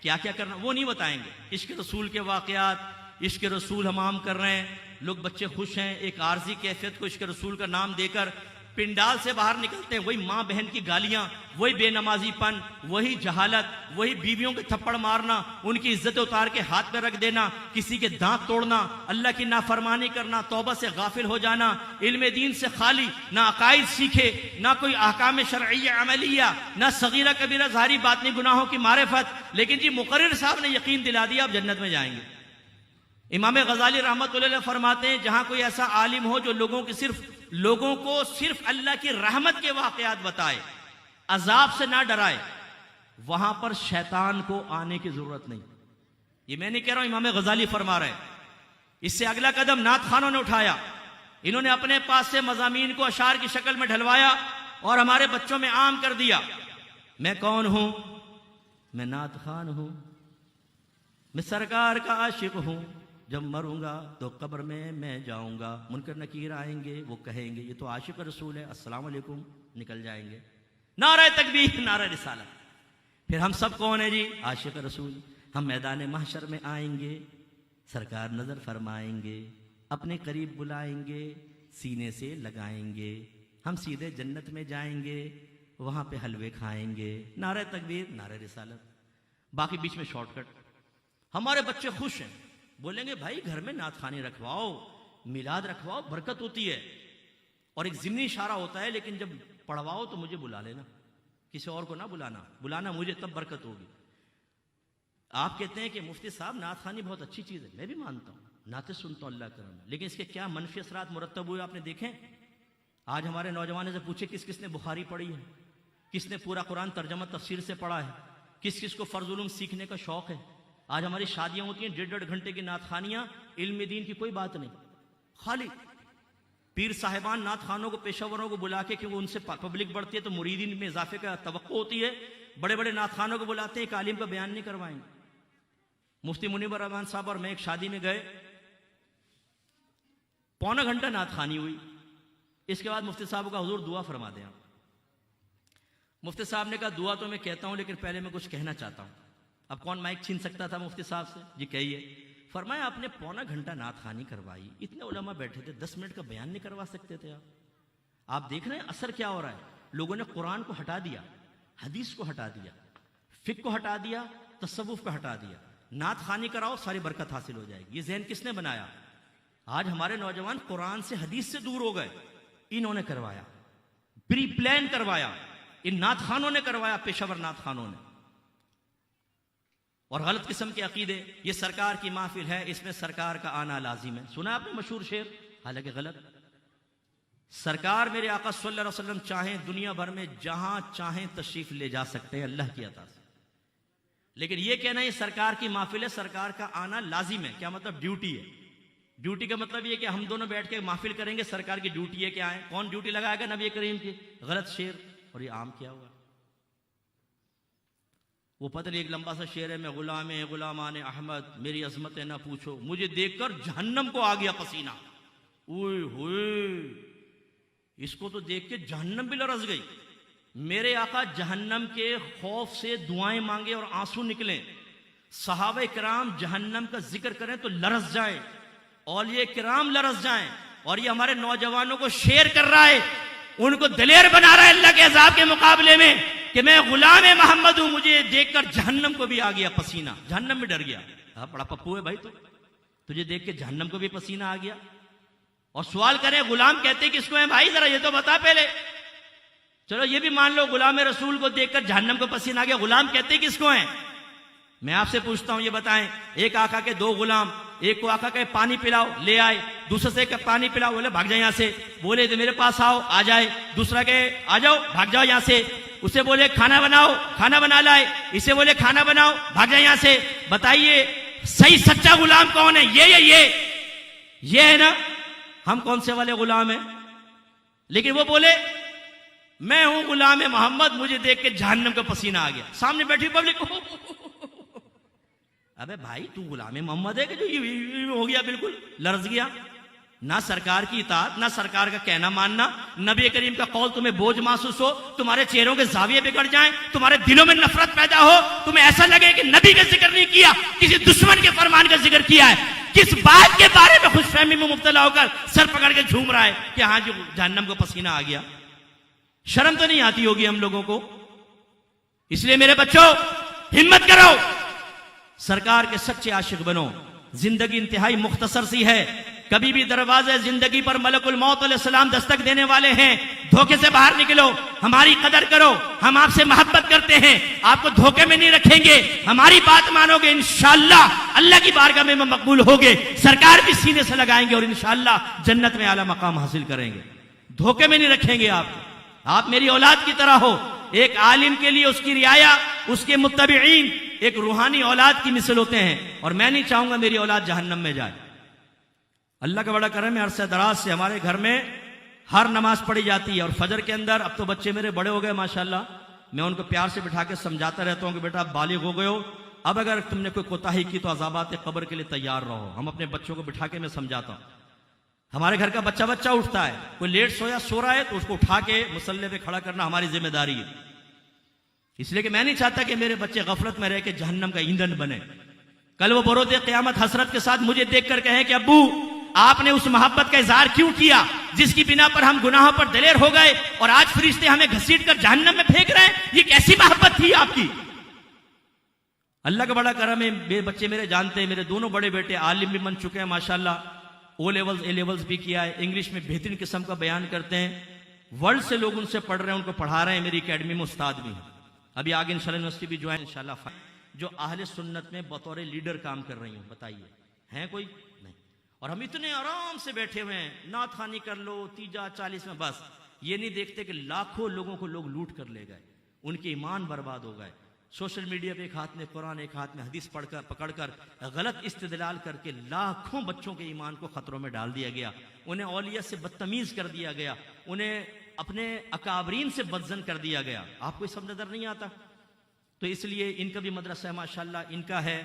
क्या क्या करना, वो नहीं बताएंगे। इश्क रसूल के वाकयात, इश्क रसूल हम आम कर रहे हैं, लोग बच्चे खुश हैं, एक आर्जी कैफियत को इश्क रसूल का नाम देकर पिंडाल से बाहर निकलते हैं, वही माँ बहन की गालियां, वही बेनमाजीपन, वही जहालत, वही बीवियों के थप्पड़ मारना, उनकी इज्जत उतार के हाथ में रख देना, किसी के दांत तोड़ना, अल्लाह की नाफरमानी करना, तौबा से गाफिल हो जाना, इल्म दीन से खाली, ना अकायद सीखे, ना कोई अहकाम शरइया अमलिया, ना सगीरा कबीरा ज़ाहिरी बातनी गुनाहों की मारिफत। लेकिन जी मुकर्रिर साहब ने यकीन दिला दिया आप जन्नत में जाएंगे। इमाम गजाली रहमतुल्लाह अलैह फरमाते हैं जहां कोई ऐसा आलिम हो जो लोगों को सिर्फ अल्लाह की रहमत के वाकयात बताए, अजाब से ना डराए, वहां पर शैतान को आने की जरूरत नहीं। ये मैं नहीं कह रहा हूं, इमाम गजाली फरमा रहे। इससे अगला कदम नात खानों ने उठाया। इन्होंने अपने पास से मज़ामीन को अशार की शक्ल में ढलवाया और हमारे बच्चों में आम कर दिया। मैं कौन हूं? मैं नात खान हूं, मैं सरकार का आशिक हूं, जब मरूंगा तो कब्र में मैं जाऊंगा, मुनकर नकीर आएंगे, वो कहेंगे ये तो आशिक रसूल है, अस्सलाम वालेकुम, निकल जाएंगे। नारा तकबीर, नारा रिसालत। फिर हम सब कौन है जी? आशिक रसूल। हम मैदान महशर में आएंगे, सरकार नजर फरमाएंगे, अपने करीब बुलाएंगे, सीने से लगाएंगे, हम सीधे जन्नत में जाएंगे, वहां पे हलवे खाएंगे। नारा तकबीर, नारा रिसालत। बाकी बीच में शॉर्टकट। हमारे बच्चे खुश हैं, बोलेंगे भाई घर में नात खानी रखवाओ, मिलाद रखवाओ, बरकत होती है। और एक ज़िम्नी इशारा होता है, लेकिन जब पढ़वाओ तो मुझे बुला लेना, किसी और को ना बुलाना मुझे, तब बरकत होगी। आप कहते हैं कि मुफ्ती साहब नात खानी बहुत अच्छी चीज़ है, मैं भी मानता हूँ, नाते सुनता हूँ, अल्लाह करम, लेकिन इसके क्या मनफी असरात मुरतब हुए आपने देखे? आज हमारे नौजवानों से पूछे किस किसने बुखारी पढ़ी है, किसने पूरा कुरान तर्जमा तफसीर से पढ़ा है, किस किस को फ़र्ज़ उलूम सीखने का शौक़ है। आज हमारी शादियां होती हैं 1.5 घंटे की नात खानियां, इल्म दीन की कोई बात नहीं, खाली पीर साहिबान नात खानों को, पेशावरों को बुला के, क्योंकि उनसे पब्लिक बढ़ती है तो मुरीदीन में इजाफे का तवक्को होती है, बड़े बड़े नात खानों को बुलाते हैं, एक आलिम का बयान नहीं करवाएंगे। मुफ्ती मुनीबर रहमान साहब और मैं एक शादी में गए, 1.25 घंटा नात खानी हुई। इसके बाद मुफ्ती साहब का हुजूर दुआ फरमा दें आप। मुफ्ती साहब ने कहा दुआ तो मैं कहता हूं, लेकिन पहले मैं कुछ कहना चाहता हूं। अब कौन माइक छीन सकता था मुफ्ती साहब से? जी कहिए। फरमाया आपने 1.25 घंटा नात खानी करवाई, इतने उलमा बैठे थे, 10 मिनट का बयान नहीं करवा सकते थे आप देख रहे हैं असर क्या हो रहा है। लोगों ने कुरान को हटा दिया, हदीस को हटा दिया, फिक्र को हटा दिया, तसव्वुफ को हटा दिया। नात खानी कराओ, सारी बरकत हासिल हो जाएगी। ये जहन किसने बनाया? आज हमारे नौजवान कुरान से, हदीस से दूर हो गए। इन्होंने करवाया, प्री प्लान करवाया, इन नात खानों ने करवाया, पेशावर नात खानों ने। और गलत किस्म के अकीदे, ये सरकार की महफिल है, इसमें सरकार का आना लाजिम है। सुना आपने मशहूर शेर? हालांकि गलत। सरकार मेरे आका सल्लल्लाहु अलैहि वसल्लम चाहें दुनिया भर में जहां चाहें तशरीफ ले जा सकते हैं अल्लाह की अता से, लेकिन ये कहना ये सरकार की महफिल है, सरकार का आना लाजिम है, क्या मतलब? ड्यूटी है। ड्यूटी का मतलब ये कि हम दोनों बैठ के महफिल करेंगे, सरकार की ड्यूटी है, क्या है? कौन ड्यूटी लगाएगा? नबी करीम की। गलत शेर। और ये आम क्या हुआ? वो पता नहीं, एक लंबा सा शेर है, मैं गुलामान अहमद, मेरी अजमत है ना पूछो, मुझे देखकर जहन्नम को आ गया पसीना। ओए होए, इसको तो देख के जहन्नम भी लरस गई। मेरे आका जहन्नम के खौफ से दुआएं मांगे और आंसू निकले, सहाबे किराम जहन्नम का जिक्र करें तो लरस जाए, औलिया किराम लरस जाएं। और ये हमारे नौजवानों को शेर कर रहा है, उनको दलेर बना रहा है अल्लाह के अज़ाब के मुकाबले में कि मैं गुलाम मोहम्मद हूं, मुझे देखकर जहन्नम को भी आ गया पसीना, जहन्नम भी डर गया। बड़ा पप्पू है भाई, तो तुझे देख के जहन्नम को भी पसीना आ गया। और सवाल करें गुलाम कहते किसको है भाई, जरा ये तो बता पहले। चलो ये भी मान लो गुलाम रसूल को देखकर जहन्नम को पसीना आ गया, गुलाम कहते किसको है? मैं आपसे पूछता हूं, ये बताएं, एक आका के 2 गुलाम, एक को आका के पानी पिलाओ, ले आए, दूसरे से पानी पिलाओ, बोले भाग जाए यहां से, बोले तो मेरे पास आओ, आ जाए, दूसरा के आ जाओ, भाग जाओ यहां से, उसे बोले खाना बनाओ, खाना बना लाए, इसे बोले खाना बनाओ, भाग जाए यहां से। बताइए सही सच्चा गुलाम कौन है? ये है ना? हम कौन से वाले गुलाम हैं? लेकिन वो बोले मैं हूं गुलाम मोहम्मद, मुझे देख के जहन्नम का पसीना आ गया। सामने बैठी पब्लिक, अबे भाई तू गुलाम मोहम्मद है कि जो ये हो गया, बिल्कुल लर्ज गया। ना सरकार की इताअत, ना सरकार का कहना मानना, नबी करीम का कौल तुम्हें बोझ महसूस हो, तुम्हारे चेहरों के जाविये बिगड़ जाएं, तुम्हारे दिलों में नफरत पैदा हो, तुम्हें ऐसा लगे कि नबी का जिक्र नहीं किया, किसी दुश्मन के फरमान का जिक्र किया है। किस बात के बारे में खुशफहमी में मुब्तला होकर सर पकड़ के झूम रहा है कि हाँ जो जहन्नम को पसीना आ गया। शर्म तो नहीं आती होगी हम लोगों को? इसलिए मेरे बच्चों हिम्मत करो, सरकार के सच्चे आशिक बनो। जिंदगी इंतहाई मुख्तसर सी है, कभी भी दरवाजे जिंदगी पर मलकुल मौत अलैहिस्सलाम दस्तक देने वाले हैं। धोखे से बाहर निकलो, हमारी कदर करो, हम आपसे मोहब्बत करते हैं, आपको धोखे में नहीं रखेंगे, हमारी बात मानोगे इंशाअल्लाह अल्लाह की बारगाह में मकबूल होगे, सरकार भी सीने से लगाएंगे और इंशाअल्लाह जन्नत में आला मकाम हासिल करेंगे। धोखे में नहीं रखेंगे आप मेरी औलाद की तरह हो। एक आलिम के लिए उसकी रियाया, उसके मुत्तबीईन एक रूहानी औलाद की मिसल होते हैं, और मैं नहीं चाहूंगा मेरी औलाद जहन्नम में जाए। अल्लाह का बड़ा करम है, अरसे दराज से हमारे घर में हर नमाज पढ़ी जाती है, और फजर के अंदर, अब तो बच्चे मेरे बड़े हो गए माशाल्लाह, मैं उनको प्यार से बिठा के समझाता रहता हूं कि बेटा आप बालिग हो गए हो, अब अगर तुमने कोई कोताही की तो अज़ाबात कब्र के लिए तैयार रहो। हम अपने बच्चों को बिठा के मैं समझाता हूं। हमारे घर का बच्चा बच्चा उठता है, कोई लेट सो रहा है तो उसको उठा के मुसल्ले पे खड़ा करना हमारी जिम्मेदारी है। इसलिए कि मैं नहीं चाहता कि मेरे बच्चे गफलत में रह के जहन्नम का ईंधन बने। कल वो बरोदे क़यामत हसरत के साथ मुझे देखकर कहें कि अब्बू आपने उस मोहब्बत का इजहार क्यों किया जिसकी बिना पर हम गुनाहों पर दलेर हो गए, और आज फरिश्ते हमें घसीट कर जहन्नम में फेंक रहे हैं? ये कैसी मोहब्बत थी आपकी? अल्लाह का बड़ा करम है, मेरे बच्चे मेरे जानते हैं, मेरे दोनों बड़े बेटे आलिम भी बन चुके हैं माशाल्लाह, ओ लेवल्स ए लेवल्स भी किया है, इंग्लिश में बेहतरीन किस्म का बयान करते हैं, वर्ल्ड से लोग उनसे पढ़ रहे हैं, उनको पढ़ा रहे हैं, मेरी एकेडमी में उस्ताद भी हैं। अभी आगे इंशाल्लाह यूनिवर्सिटी भी ज्वाइन इंशाल्लाह, जो अहले सुन्नत में बतौर लीडर काम कर रही हूँ। बताइए हैं कोई? नहीं। और हम इतने आराम से बैठे हुए हैं, नात खानी कर लो, तीजा 40 में, बस ये नहीं देखते कि लाखों लोगों को लोग लूट कर ले गए, उनके ईमान बर्बाद हो गए। सोशल मीडिया पे एक हाथ में कुरान एक हाथ में हदीस पकड़कर गलत इस्तेदलाल करके लाखों बच्चों के ईमान को खतरों में डाल दिया गया, उन्हें औलिया से बदतमीज कर दिया गया, उन्हें अपने अकाबरीन से बदजन कर दिया गया। आपको सब नजर नहीं आता? तो इसलिए इनका भी मदरसा है माशाल्लाह, इनका है,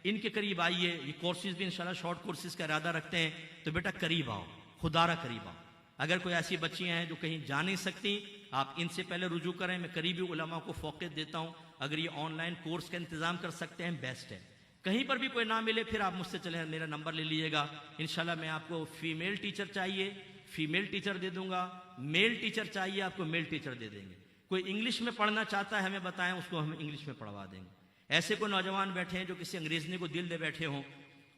इनके करीब आइए। ये कोर्सेज भी इंशाल्लाह शॉर्ट कोर्सेज का इरादा रखते हैं, तो बेटा करीब आओ, खुदारा करीब आओ। अगर कोई ऐसी बच्चियां हैं जो कहीं जा नहीं सकती, आप इनसे पहले रुजू करें। मैं करीबी उलमा को फोकस देता हूं, अगर ये ऑनलाइन कोर्स का इंतजाम कर सकते हैं बेस्ट है। कहीं पर भी कोई ना मिले फिर आप मुझसे चले, मेरा नंबर ले लीजिएगा, इंशाल्लाह मैं आपको फीमेल टीचर चाहिए फीमेल टीचर दे दूंगा, मेल टीचर चाहिए आपको मेल टीचर दे देंगे। कोई इंग्लिश में पढ़ना चाहता है हमें बताएं, उसको हम इंग्लिश में पढ़वा देंगे। ऐसे कोई नौजवान बैठे हैं जो किसी अंग्रेजनी को दिल दे बैठे हों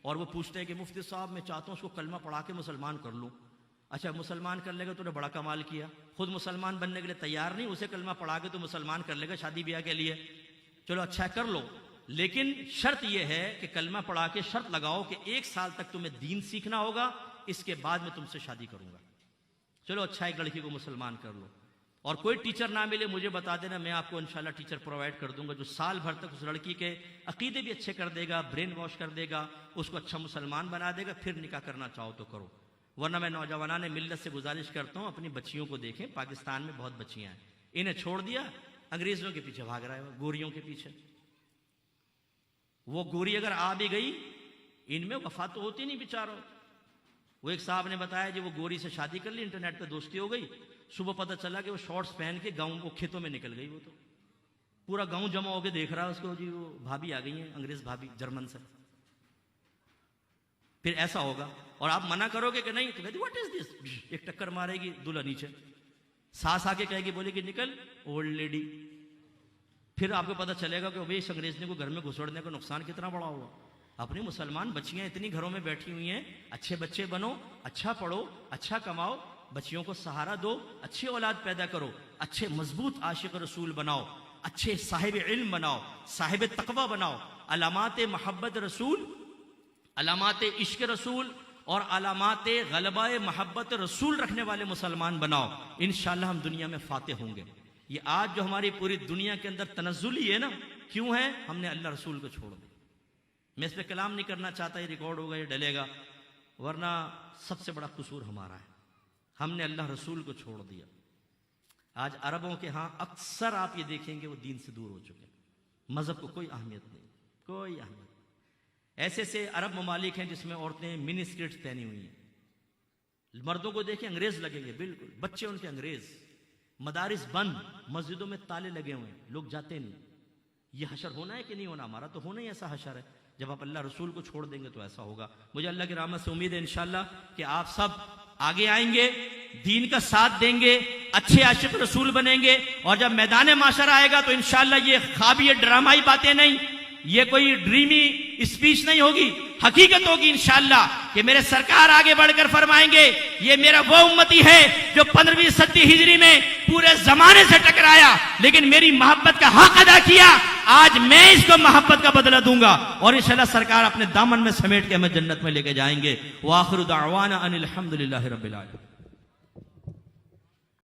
और वो पूछते हैं कि मुफ्ती साहब मैं चाहता हूँ उसको कलमा पढ़ा के मुसलमान कर लूँ। अच्छा मुसलमान कर लेगा, तूने बड़ा कमाल किया, खुद मुसलमान बनने के लिए तैयार नहीं, उसे कलमा पढ़ा के तो मुसलमान कर लेगा शादी ब्याह के लिए। चलो अच्छा कर लो, लेकिन शर्त यह है कि कलमा पढ़ा के शर्त लगाओ कि 1 साल तक तुम्हें दीन सीखना होगा, इसके बाद मैं तुमसे शादी करूंगा। चलो अच्छा एक लड़की को मुसलमान कर लो, और कोई टीचर ना मिले मुझे बता देना, मैं आपको इंशाल्लाह टीचर प्रोवाइड कर दूंगा जो साल भर तक उस लड़की के अकीदे भी अच्छे कर देगा, ब्रेन वॉश कर देगा, उसको अच्छा मुसलमान बना देगा, फिर निकाह करना चाहो तो करो। वरना मैं नौजवानाने मिल्लत से गुजारिश करता हूँ अपनी बच्चियों को देखें, पाकिस्तान में बहुत बच्चियां हैं, इन्हें छोड़ दिया अंग्रेजों के पीछे भाग रहा है, गोरियों के पीछे। वो गोरी अगर आ भी गई इनमें वफा तो होती नहीं बेचारों। वो एक साहब ने बताया जी वो गोरी से शादी कर ली, इंटरनेट पे दोस्ती हो गई, सुबह पता चला कि वो शॉर्ट्स पहन के गांव को खेतों में निकल गई। वो तो पूरा गांव जमा होकर देख रहा है उसको, जी वो भाभी आ गई है, अंग्रेज भाभी जर्मन से। फिर ऐसा होगा और आप मना करोगे कि नहीं, तो कहती व्हाट इज दिस, एक टक्कर मारेगी दूल्हा नीचे, सास आके कहेगी बोलेगी निकल ओल्ड लेडी। फिर आपको पता चलेगा कि भाई इस अंग्रेजनी को घर में घुसड़ने का नुकसान कितना बड़ा हुआ। अपनी मुसलमान बच्चियां इतनी घरों में बैठी हुई हैं, अच्छे बच्चे बनो, अच्छा पढ़ो, अच्छा कमाओ, बच्चियों को सहारा दो, अच्छी औलाद पैदा करो, अच्छे मजबूत आशिक रसूल बनाओ, अच्छे साहिब इल्म बनाओ, साहिब तकवा बनाओ, अलामात मोहब्बत रसूल, अलामात इश्क रसूल और अलामात गलबा मोहब्बत रसूल रखने वाले मुसलमान बनाओ। इंशाअल्लाह हम दुनिया में फाते होंगे। ये आज जो हमारी पूरी दुनिया के अंदर तनज़्ज़ुली है ना, क्यों है? हमने अल्लाह रसूल को छोड़ दिया। मैं इस पर कलाम नहीं करना चाहता, ये रिकॉर्ड होगा, ये डलेगा। वरना सबसे बड़ा कसूर हमारा है, हमने अल्लाह रसूल को छोड़ दिया। आज अरबों के यहाँ अक्सर आप ये देखेंगे वो दीन से दूर हो चुके हैं, मजहब को कोई अहमियत नहीं, कोई अहमियत। ऐसे ऐसे अरब ममालिक हैं जिसमें औरतें मिनी स्कर्ट्स पहनी हुई हैं, मर्दों को देखें अंग्रेज लगेंगे, बिल्कुल बच्चे उनके अंग्रेज, मदारिस बंद, मस्जिदों में ताले लगे हुए हैं, लोग जाते नहीं। ये हशर होना है कि नहीं होना? हमारा तो होना ही ऐसा हशर है। जब आप अल्लाह रसूल को छोड़ देंगे तो ऐसा होगा। मुझे अल्लाह की रहमत से उम्मीद है इंशाअल्लाह कि आप सब आगे आएंगे, दीन का साथ देंगे, अच्छे आशिक रसूल बनेंगे, और जब मैदान माशर आएगा तो इंशाअल्लाह ये ख्वाब, ये ड्रामाई बातें नहीं, ये कोई ड्रीमी स्पीच नहीं होगी, हकीकत होगी इंशाअल्लाह कि मेरे सरकार आगे बढ़कर फरमाएंगे ये मेरा वो उम्मती है जो 15वीं सदी हिजरी में पूरे जमाने से टकराया लेकिन मेरी मोहब्बत का हक अदा किया। आज मैं इसको मोहब्बत का बदला दूंगा और इंशाअल्लाह सरकार अपने दामन में समेट के हमें जन्नत में लेके जाएंगे। व आखिरु दावाना अनिल हम्दुलिल्लाहि रब्बिल आलमीन।